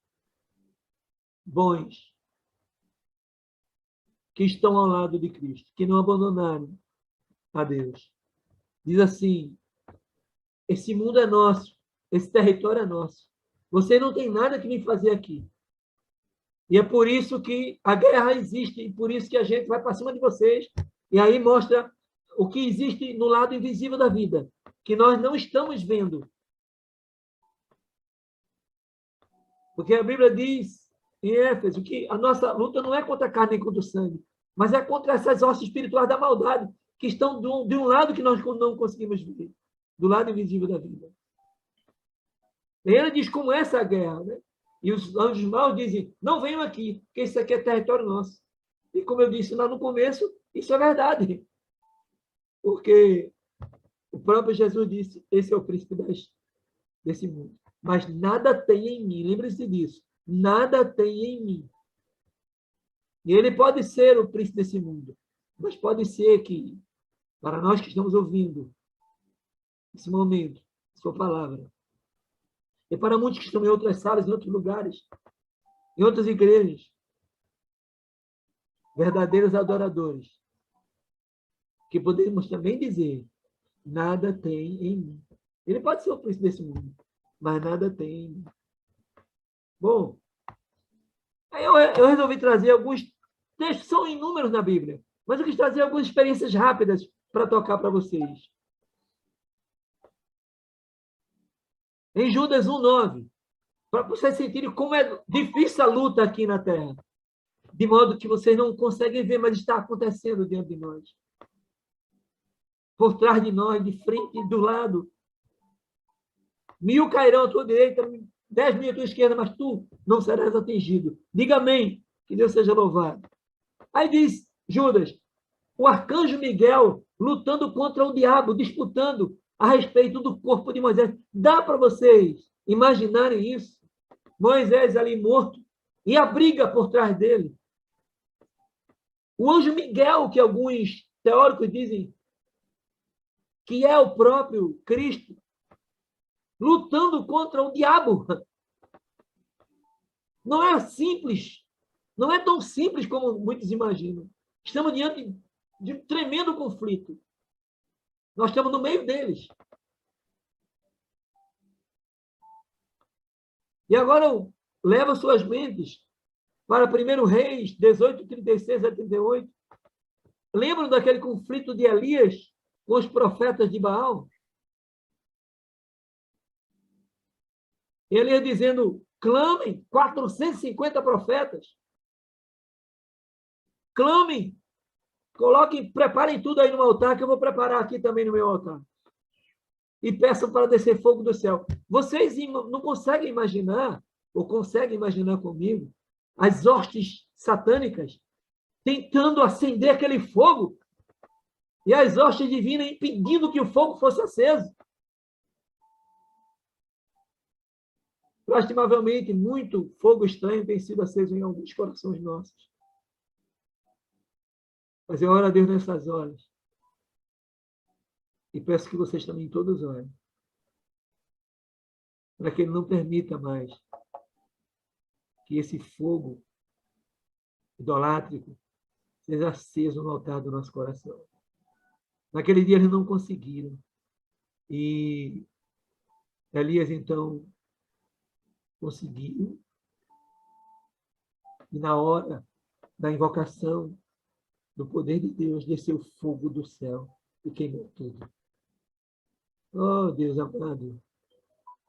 S1: bons, que estão ao lado de Cristo, que não abandonaram a Deus. Diz assim, esse mundo é nosso, esse território é nosso. Você não tem nada que me fazer aqui. E é por isso que a guerra existe, e por isso que a gente vai para cima de vocês. E aí mostra o que existe no lado invisível da vida, que nós não estamos vendo. Porque a Bíblia diz em Éfeso que a nossa luta não é contra a carne nem contra o sangue, mas é contra essas hostes espirituais da maldade, que estão de um lado que nós não conseguimos ver, do lado invisível da vida. E ele diz como é essa guerra, né? E os anjos maus dizem, não venham aqui, porque isso aqui é território nosso. E como eu disse lá no começo, isso é verdade. Porque o próprio Jesus disse, esse é o príncipe desse mundo. Mas nada tem em mim, lembre-se disso, nada tem em mim. E ele pode ser o príncipe desse mundo, mas pode ser que, para nós que estamos ouvindo esse momento, sua palavra, e para muitos que estão em outras salas, em outros lugares, em outras igrejas, verdadeiros adoradores, que podemos também dizer, nada tem em mim. Ele pode ser o príncipe desse mundo, mas nada tem em mim. Bom, aí eu resolvi trazer alguns textos, são inúmeros na Bíblia, mas eu quis trazer algumas experiências rápidas para tocar para vocês. Em Judas 1:9, para vocês sentirem como é difícil a luta aqui na Terra. De modo que vocês não conseguem ver, mas está acontecendo diante de nós. Por trás de nós, de frente e do lado. 1000 cairão à tua direita, 10.000 à tua esquerda, mas tu não serás atingido. Diga amém, que Deus seja louvado. Aí diz Judas, o arcanjo Miguel lutando contra o diabo, disputando a respeito do corpo de Moisés. Dá para vocês imaginarem isso? Moisés ali morto e a briga por trás dele. O anjo Miguel, que alguns teóricos dizem que é o próprio Cristo, lutando contra o diabo. Não é simples. Não é tão simples como muitos imaginam. Estamos diante de um tremendo conflito. Nós estamos no meio deles. E agora eu levo suas mentes para 1 Reis 18, 36 a 38. Lembram daquele conflito de Elias com os profetas de Baal? Elias dizendo, clamem, 450 profetas. Clamem, coloquem, preparem tudo aí no altar, que eu vou preparar aqui também no meu altar. E peçam para descer fogo do céu. Vocês não conseguem imaginar, ou conseguem imaginar comigo, as hostes satânicas tentando acender aquele fogo e as hostes divinas impedindo que o fogo fosse aceso. Lastimavelmente, muito fogo estranho tem sido aceso em alguns corações nossos. Mas eu oro a Deus nessas horas. E peço que vocês também todos orem. Para que Ele não permita mais que esse fogo idolátrico seja aceso no altar do nosso coração. Naquele dia eles não conseguiram. E Elias, então, conseguiu. E na hora da invocação do poder de Deus, desceu fogo do céu e queimou tudo. Oh, Deus amado,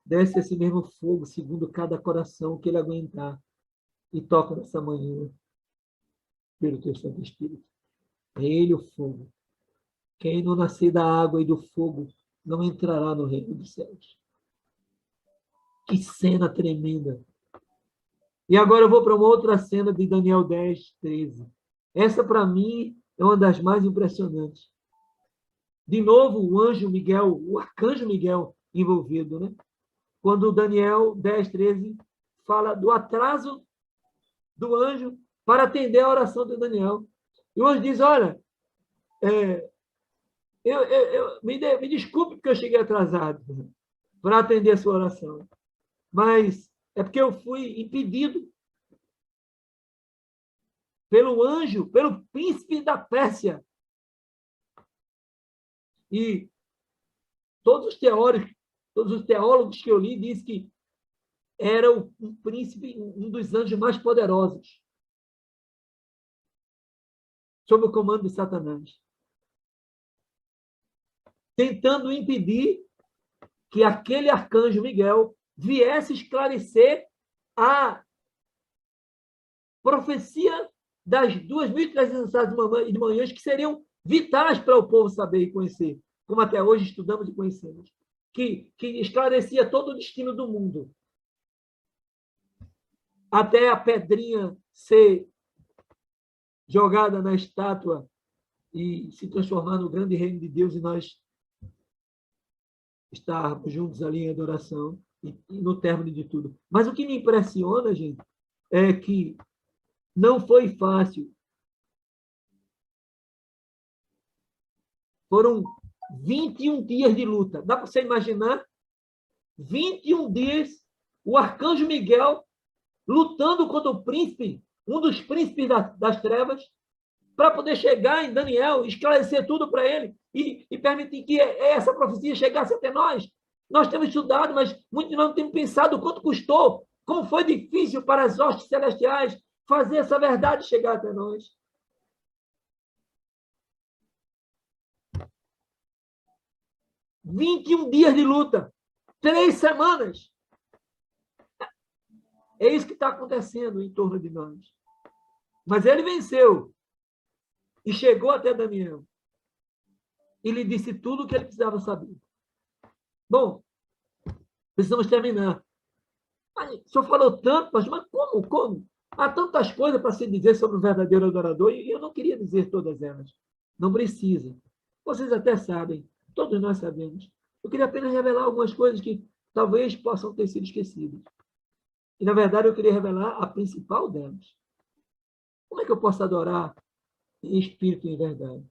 S1: desce esse mesmo fogo segundo cada coração que ele aguentar e toca nessa manhã pelo teu Santo Espírito. É ele o fogo. Quem não nascer da água e do fogo não entrará no reino dos céus. Que cena tremenda. E agora eu vou para uma outra cena de Daniel 10, 13. Essa, para mim, é uma das mais impressionantes. De novo, o anjo Miguel, o arcanjo Miguel envolvido, né? Quando Daniel 10, 13 fala do atraso do anjo para atender a oração de Daniel. E o anjo diz, olha, me desculpe porque eu cheguei atrasado para atender a sua oração. Mas é porque eu fui impedido pelo anjo, pelo príncipe da Pérsia. E todos os teólogos que eu li dizem que era um príncipe, um dos anjos mais poderosos, sob o comando de Satanás, tentando impedir que aquele arcanjo Miguel viesse esclarecer a profecia das 2.300 de manhãs que seriam vitais para o povo saber e conhecer, como até hoje estudamos e conhecemos, que esclarecia todo o destino do mundo, até a pedrinha ser jogada na estátua e se transformar no grande reino de Deus e nós estarmos juntos ali em adoração e no término de tudo. Mas o que me impressiona, gente, é que não foi fácil. Foram 21 dias de luta. Dá para você imaginar? 21 dias, o arcanjo Miguel lutando contra o príncipe, um dos príncipes das trevas, para poder chegar em Daniel, esclarecer tudo para ele e permitir que essa profecia chegasse até nós. Nós temos estudado, mas muitos de nós não temos pensado o quanto custou, como foi difícil para as hostes celestiais fazer essa verdade chegar até nós. "21 dias de luta. 3 semanas. É isso que está acontecendo em torno de nós. Mas ele venceu e chegou até Daniel e lhe disse tudo o que ele precisava saber. Bom, precisamos terminar. O senhor falou tanto, mas como? Como? Há tantas coisas para se dizer sobre o verdadeiro adorador e eu não queria dizer todas elas. Não precisa. Vocês até sabem, todos nós sabemos. Eu queria apenas revelar algumas coisas que talvez possam ter sido esquecidas. E, na verdade, eu queria revelar a principal delas. Como é que eu posso adorar em espírito e em verdade?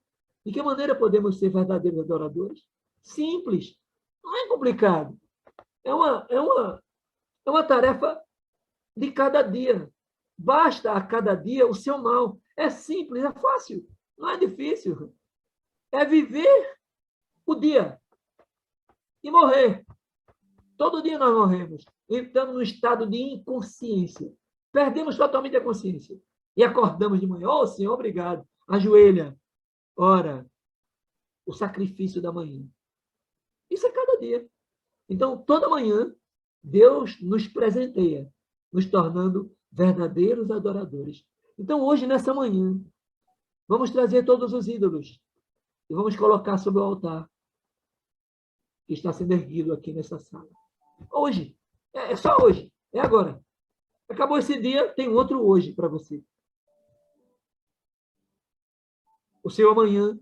S1: De que maneira podemos ser verdadeiros adoradores? Simples. Não é complicado. É uma tarefa de cada dia. Basta a cada dia o seu mal. É simples, é fácil. Não é difícil. É viver o dia e morrer. Todo dia nós morremos. Entramos num estado de inconsciência. Perdemos totalmente a consciência. E acordamos de manhã. Oh, Senhor, obrigado. Ajoelha. Ora, o sacrifício da manhã. Isso é cada dia. Então, toda manhã, Deus nos presenteia, nos tornando verdadeiros adoradores. Então, hoje, nessa manhã, vamos trazer todos os ídolos e vamos colocar sobre o altar que está sendo erguido aqui nessa sala. Hoje. É só hoje. É agora. Acabou esse dia, tem outro hoje para você. O seu amanhã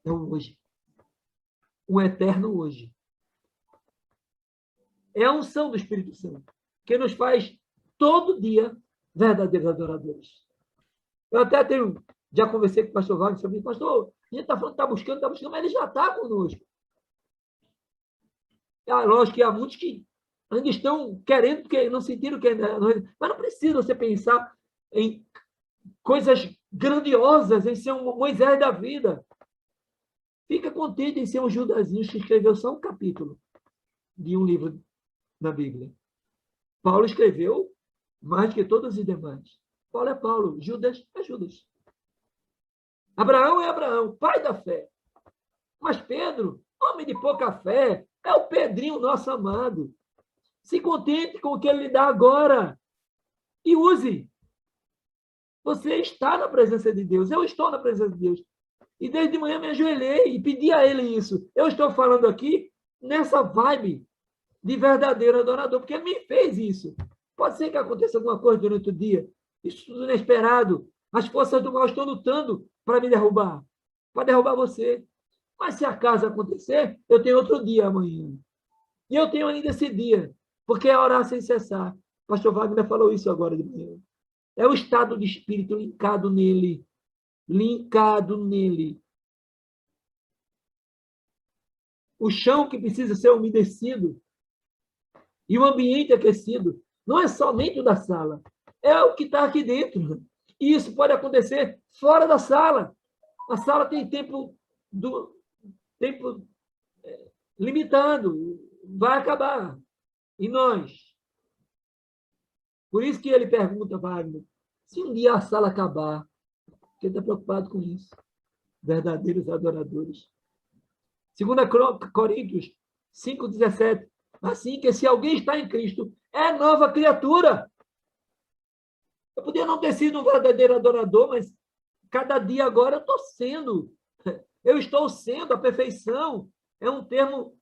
S1: é o hoje. O eterno hoje. É a unção do Espírito Santo que nos faz todo dia verdadeiros adoradores. Eu até já conversei com o pastor Wagner sobre isso. Pastor, a gente está falando que está buscando, mas ele já está conosco. Lógico que há muitos que ainda estão querendo, porque não sentiram que ainda... Mas não precisa você pensar em coisas grandiosas, em ser um Moisés da vida. Fica contente em ser um Judazinho que escreveu só um capítulo de um livro na Bíblia. Paulo escreveu mais do que todos os demais. Paulo é Paulo, Judas é Judas. Abraão é Abraão, pai da fé. Mas Pedro, homem de pouca fé, é o Pedrinho, nosso amado. Se contente com o que ele lhe dá agora e use. Você está na presença de Deus, eu estou na presença de Deus. E desde manhã me ajoelhei e pedi a ele isso. Eu estou falando aqui nessa vibe de verdadeiro adorador, porque ele me fez isso. Pode ser que aconteça alguma coisa durante o dia, isso tudo inesperado. As forças do mal estão lutando para me derrubar, para derrubar você. Mas se acaso acontecer, eu tenho outro dia amanhã. E eu tenho ainda esse dia, porque é orar sem cessar. O pastor Wagner falou isso agora de manhã. É o estado de espírito linkado nele. Linkado nele. O chão que precisa ser umedecido e o ambiente aquecido não é somente o da sala, é o que está aqui dentro. E isso pode acontecer fora da sala. A sala tem tempo limitado, vai acabar. E nós? Por isso que ele pergunta, Wagner, se um dia a sala acabar, porque ele está preocupado com isso. Verdadeiros adoradores. 2 Coríntios 5,17. Assim que se alguém está em Cristo, é nova criatura. Eu podia não ter sido um verdadeiro adorador, mas cada dia agora eu estou sendo. Eu estou sendo a perfeição. É um termo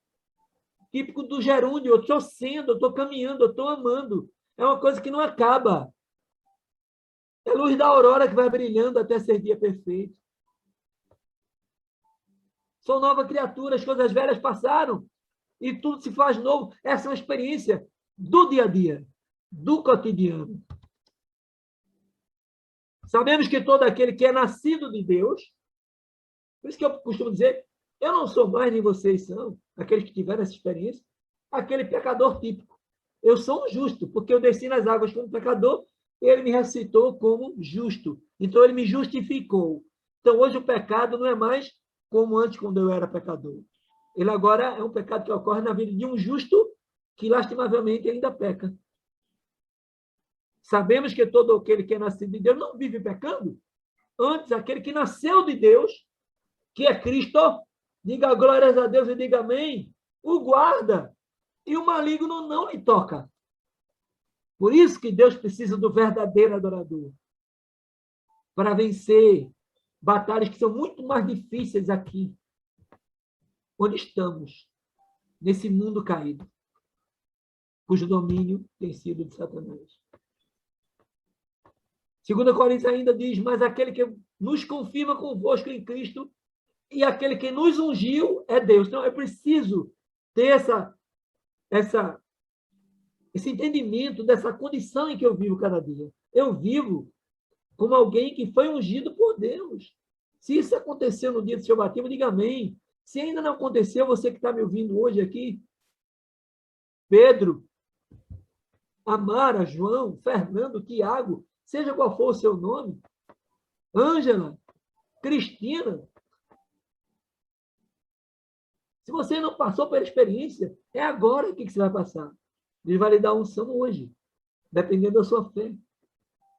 S1: típico do gerúndio. Eu estou sendo, eu estou caminhando, eu estou amando. É uma coisa que não acaba. É a luz da aurora que vai brilhando até ser dia perfeito. Sou nova criatura, as coisas velhas passaram e tudo se faz novo. Essa é uma experiência do dia a dia, do cotidiano. Sabemos que todo aquele que é nascido de Deus, por isso que eu costumo dizer, eu não sou mais nem vocês são, aqueles que tiveram essa experiência, aquele pecador típico. Eu sou um justo, porque eu desci nas águas como pecador, e ele me ressuscitou como justo. Então, ele me justificou. Então, hoje o pecado não é mais como antes, quando eu era pecador. Ele agora é um pecado que ocorre na vida de um justo que, lastimavelmente, ainda peca. Sabemos que todo aquele que é nascido de Deus não vive pecando. Antes, aquele que nasceu de Deus, que é Cristo, diga glórias a Deus e diga amém, o guarda. e o maligno não lhe toca. Por isso que Deus precisa do verdadeiro adorador, para vencer batalhas que são muito mais difíceis aqui, onde estamos, nesse mundo caído, cujo domínio tem sido de Satanás. 2 Coríntios ainda diz, mas aquele que nos confirma convosco em Cristo e aquele que nos ungiu é Deus. Então, é preciso ter esse entendimento dessa condição em que eu vivo cada dia. Eu vivo como alguém que foi ungido por Deus. Se isso aconteceu no dia do seu batismo, diga amém. Se ainda não aconteceu, você que está me ouvindo hoje aqui, Pedro, Amara, João, Fernando, Tiago, seja qual for o seu nome, Ângela, Cristina, se você não passou pela experiência, é agora que você vai passar. Ele vai lhe dar unção hoje, dependendo da sua fé.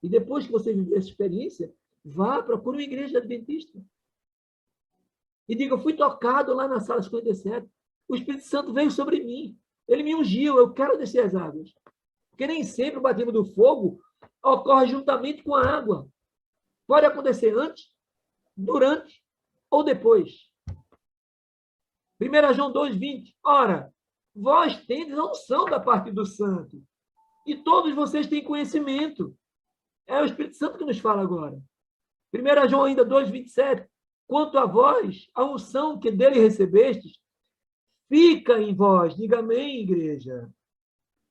S1: E depois que você viver essa experiência, vá, procure uma igreja adventista. E diga, eu fui tocado lá na sala 57. O Espírito Santo veio sobre mim. Ele me ungiu, eu quero descer as águas. Porque nem sempre o batismo do fogo ocorre juntamente com a água. Pode acontecer antes, durante ou depois. 1 João 2,20. Ora, vós tendes a unção da parte do Santo. E todos vocês têm conhecimento. É o Espírito Santo que nos fala agora. 1 João ainda 2,27. Quanto a vós, a unção que dele recebestes, fica em vós. Diga amém, igreja.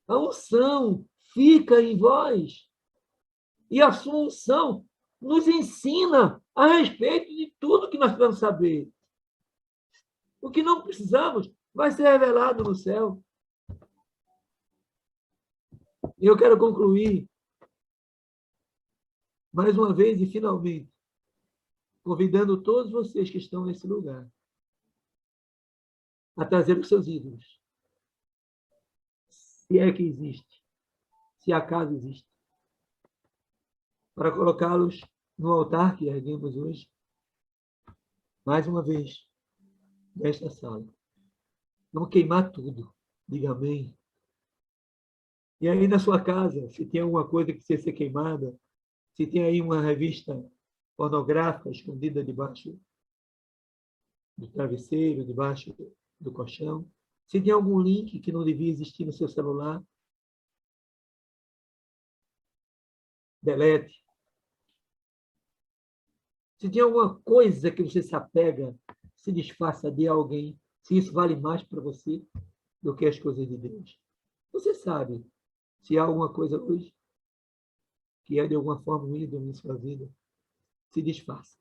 S1: A unção fica em vós. E a sua unção nos ensina a respeito de tudo que nós precisamos saber. O que não precisamos vai ser revelado no céu. E eu quero concluir, mais uma vez e finalmente, convidando todos vocês que estão nesse lugar a trazer os seus ídolos. Se é que existe, se acaso existe, para colocá-los no altar que erguemos hoje, mais uma vez, nesta sala. Vamos queimar tudo. Diga amém. E aí na sua casa, se tem alguma coisa que precisa ser queimada, se tem aí uma revista pornográfica escondida debaixo do travesseiro, debaixo do colchão, se tem algum link que não devia existir no seu celular, delete. Se tem alguma coisa que você se apega, se desfaça de alguém, se isso vale mais para você do que as coisas de Deus. Você sabe se há alguma coisa hoje que é de alguma forma um ídolo em sua vida, se desfaça.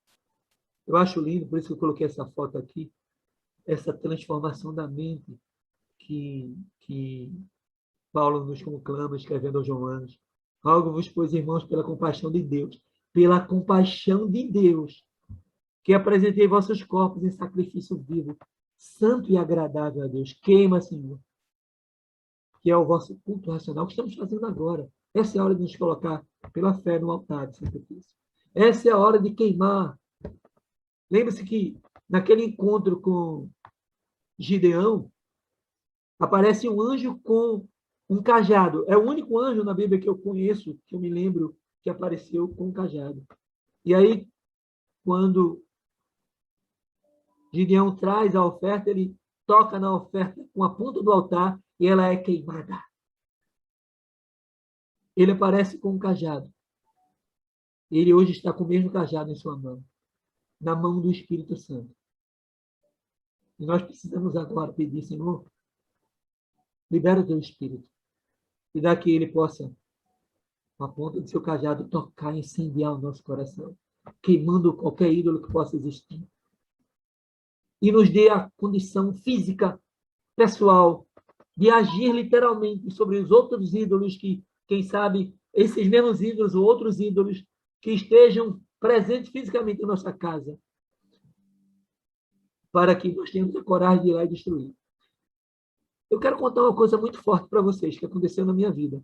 S1: Eu acho lindo, por isso que eu coloquei essa foto aqui, essa transformação da mente que Paulo nos conclama, escrevendo aos Romanos. Rogo-vos, pois, irmãos, pela compaixão de Deus, que apresentei vossos corpos em sacrifício vivo, santo e agradável a Deus. Queima, Senhor, que é o vosso culto racional que estamos fazendo agora. Essa é a hora de nos colocar pela fé no altar de sacrifício. Essa é a hora de queimar. Lembre-se que naquele encontro com Gideão, aparece um anjo com um cajado. É o único anjo na Bíblia que eu conheço, que eu me lembro, que apareceu com um cajado. E aí, quando Gideão traz a oferta, ele toca na oferta com a ponta do altar e ela é queimada. Ele aparece com um cajado. Ele hoje está com o mesmo cajado em sua mão, na mão do Espírito Santo. E nós precisamos agora pedir, Senhor, libera o teu Espírito. E dá que ele possa, com a ponta do seu cajado, tocar e incendiar o nosso coração, queimando qualquer ídolo que possa existir. E nos dê a condição física, pessoal, de agir literalmente sobre os outros ídolos que, quem sabe, esses mesmos ídolos ou outros ídolos que estejam presentes fisicamente em nossa casa, para que nós tenhamos a coragem de ir lá e destruir. Eu quero contar uma coisa muito forte para vocês, que aconteceu na minha vida.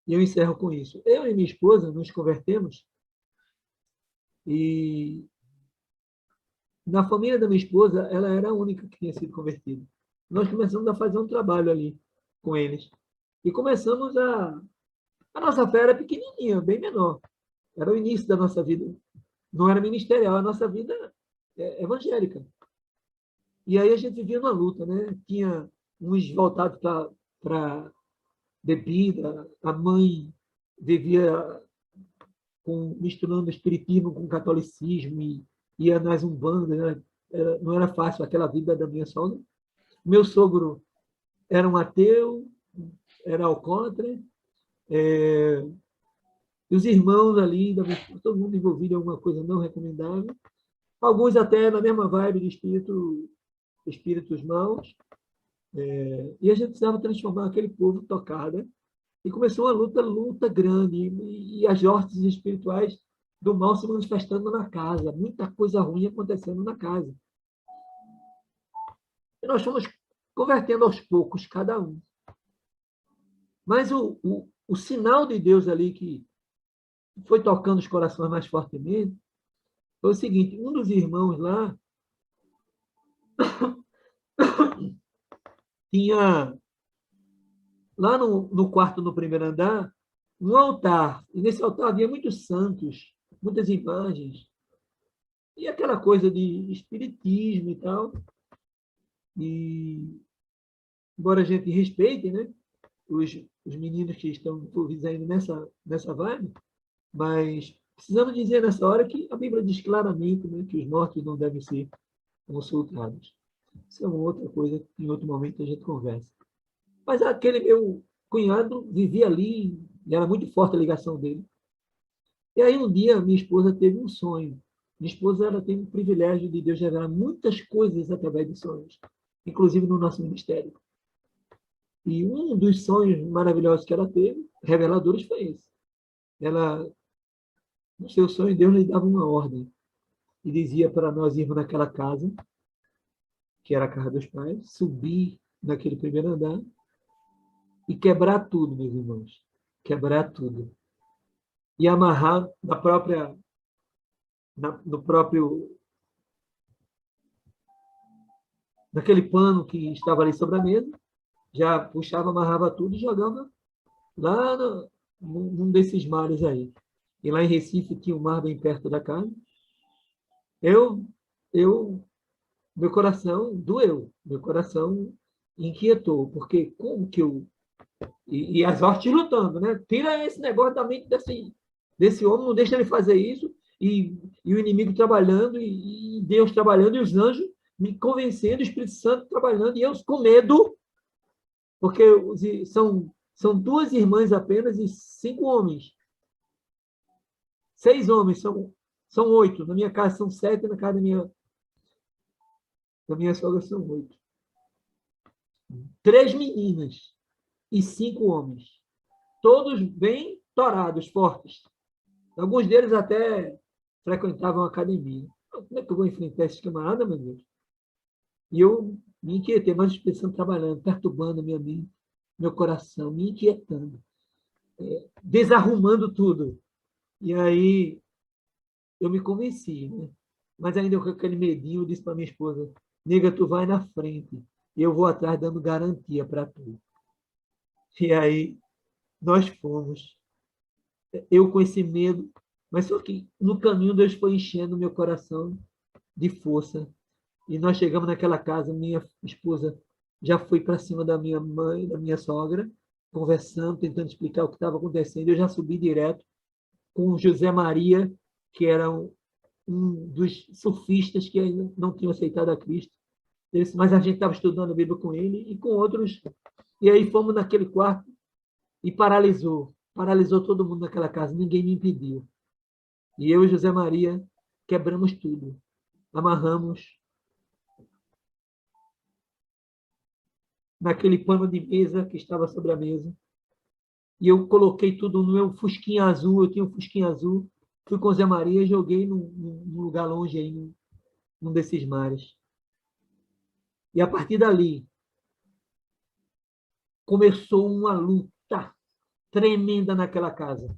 S1: E eu encerro com isso. Eu e minha esposa nos convertemos e na família da minha esposa, ela era a única que tinha sido convertida. nós começamos a fazer um trabalho ali com eles. E começamos a... A nossa fé era pequenininha, bem menor. Era o início da nossa vida. Não era ministerial, a nossa vida é evangélica. E aí a gente vivia uma luta, né? Tinha uns voltados para bebida, a mãe vivia misturando espiritismo com catolicismo e ia nas umbandas, né? Não era fácil aquela vida da minha sogra. Meu sogro era um ateu, era alcoólatra, e os irmãos ali, todo mundo envolvido em alguma coisa não recomendável, alguns até na mesma vibe de espíritos maus, e a gente precisava transformar aquele povo tocado, né? E começou uma luta grande, e as hortes espirituais do mal se manifestando na casa, muita coisa ruim acontecendo na casa. E nós fomos convertendo aos poucos, cada um. Mas o sinal de Deus ali que foi tocando os corações mais fortemente foi o seguinte: um dos irmãos lá tinha, lá no quarto, no primeiro andar, um altar. E nesse altar havia muitos santos, muitas imagens. E aquela coisa de espiritismo e tal. E, embora a gente respeite, né, os meninos que estão envolvidos ainda nessa vibe, mas precisamos dizer nessa hora que a Bíblia diz claramente, né, que os mortos não devem ser consultados. Isso é uma outra coisa que em outro momento a gente conversa. Mas aquele meu cunhado vivia ali, e era muito forte a ligação dele. E aí um dia minha esposa teve um sonho. Minha esposa, ela tem o privilégio de Deus revelar muitas coisas através de sonhos, inclusive no nosso ministério. E um dos sonhos maravilhosos que ela teve, reveladores, foi esse. Ela, no seu sonho, Deus lhe dava uma ordem e dizia para nós irmos naquela casa, que era a casa dos pais, subir naquele primeiro andar e quebrar tudo, meus irmãos. Quebrar tudo. E amarrar no próprio, naquele pano que estava ali sobre a mesa, já puxava, amarrava tudo e jogava lá num desses mares aí. E lá em Recife tinha um mar bem perto da casa. Eu, meu coração doeu, meu coração inquietou, porque como que eu... E as hortes lutando, né? Tira esse negócio da mente desse homem, não deixa ele fazer isso, e o inimigo trabalhando, e Deus trabalhando, e os anjos me convencendo, o Espírito Santo trabalhando, e eu com medo, porque são duas irmãs apenas e 5 homens. 6 homens, são 8. Na minha casa são 7, na casa da minha sogra são 8. 3 meninas e 5 homens. Todos bem torados, fortes. Alguns deles até frequentavam a academia. Como é que eu vou enfrentar esses camaradas, meu Deus? E eu me inquietei, mas pensando, trabalhando, perturbando a minha mente, meu coração, me inquietando, desarrumando tudo. E aí eu me convenci, né? Mas ainda com aquele medinho, eu disse para minha esposa: nega, tu vai na frente, eu vou atrás dando garantia para tu. E aí nós fomos, eu com esse medo, mas só que no caminho Deus foi enchendo meu coração de força. E nós chegamos naquela casa, minha esposa já foi para cima da minha mãe, da minha sogra, conversando, tentando explicar o que estava acontecendo. Eu já subi direto com o José Maria, que era um dos sufistas que ainda não tinham aceitado a Cristo. Mas a gente estava estudando a Bíblia com ele e com outros. E aí fomos naquele quarto e paralisou todo mundo naquela casa, ninguém me impediu. E eu e José Maria quebramos tudo, amarramos naquele pano de mesa que estava sobre a mesa, e eu coloquei tudo no meu fusquinha azul, eu tinha um fusquinha azul, fui com Zé Maria e joguei num lugar longe aí, num desses mares. E a partir dali, começou uma luta tremenda naquela casa.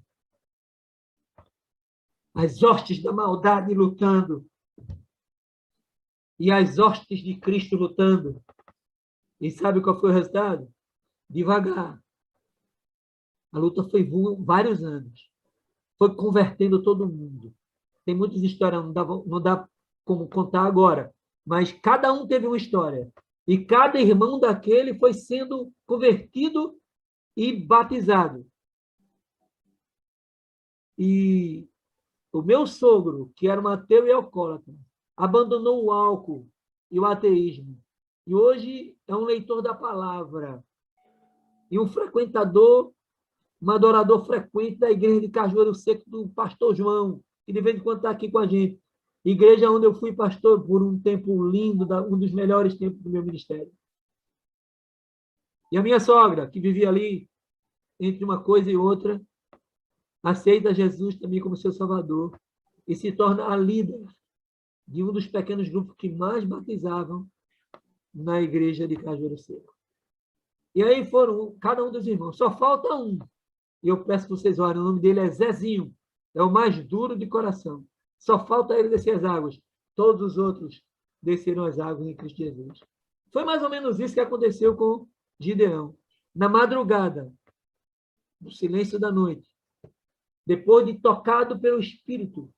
S1: As hostes da maldade lutando, e as hostes de Cristo lutando. E sabe qual foi o resultado? Devagar. A luta foi vários anos. Foi convertendo todo mundo. Tem muitas histórias, não dá como contar agora, mas cada um teve uma história. E cada irmão daquele foi sendo convertido e batizado. E o meu sogro, que era um ateu e alcoólatra, abandonou o álcool e o ateísmo. E hoje é um leitor da palavra e um frequentador, um adorador frequente da igreja de Cajueiro Seco do pastor João, que de vez em quando está aqui com a gente. Igreja onde eu fui pastor por um tempo lindo, um dos melhores tempos do meu ministério. E a minha sogra, que vivia ali, entre uma coisa e outra, aceita Jesus também como seu Salvador e se torna a líder de um dos pequenos grupos que mais batizavam na igreja de Cajueiro Seco. E aí foram cada um dos irmãos. Só falta um. E eu peço que vocês olhem, o nome dele é Zezinho. É o mais duro de coração. Só falta ele descer as águas. Todos os outros desceram as águas em Cristo Jesus. Foi mais ou menos isso que aconteceu com Gideão. Na madrugada, no silêncio da noite, depois de tocado pelo Espírito,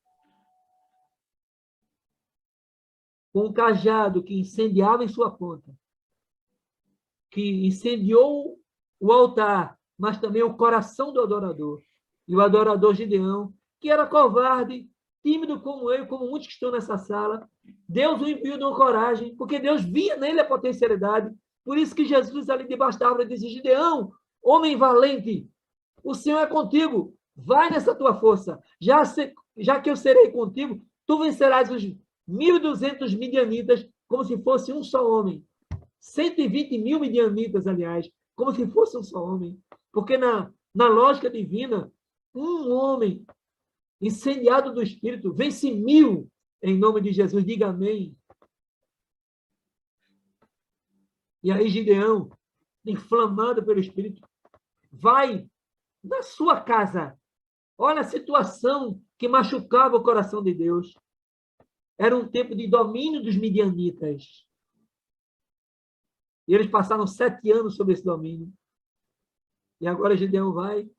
S1: com um cajado que incendiava em sua ponta, que incendiou o altar, mas também o coração do adorador. E o adorador Gideão, que era covarde, tímido como eu, como muitos que estão nessa sala, Deus o enviou de uma coragem, porque Deus via nele a potencialidade. Por isso que Jesus, ali debaixo da árvore, disse: Gideão, homem valente, o Senhor é contigo, vai nessa tua força. Já que eu serei contigo, tu vencerás os 1.200 midianitas como se fosse um só homem. 120 mil midianitas, aliás, como se fosse um só homem. Porque na lógica divina, um homem incendiado do Espírito vence 1.000 em nome de Jesus. Diga amém. E aí Gideão, inflamado pelo Espírito, vai na sua casa. Olha a situação que machucava o coração de Deus. Era um tempo de domínio dos midianitas. E eles passaram 7 anos sobre esse domínio. E agora Gideão vai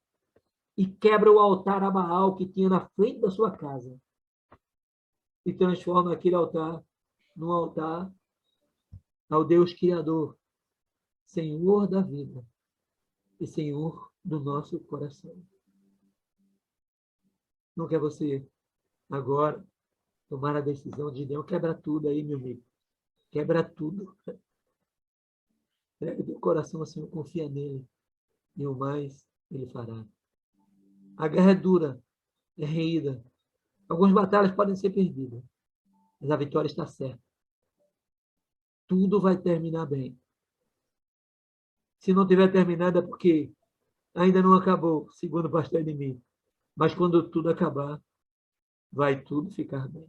S1: e quebra o altar a Baal que tinha na frente da sua casa. E transforma aquele altar num altar ao Deus Criador, Senhor da vida e Senhor do nosso coração. Não quer você agora tomar a decisão de Gideão? Quebra tudo aí, meu amigo. Quebra tudo. Entrega teu coração ao Senhor, confia nele. E o mais ele fará. A guerra é dura, é reída. Algumas batalhas podem ser perdidas, mas a vitória está certa. Tudo vai terminar bem. Se não tiver terminado é porque ainda não acabou, segundo o pastor Edmir. Mas quando tudo acabar, vai tudo ficar bem.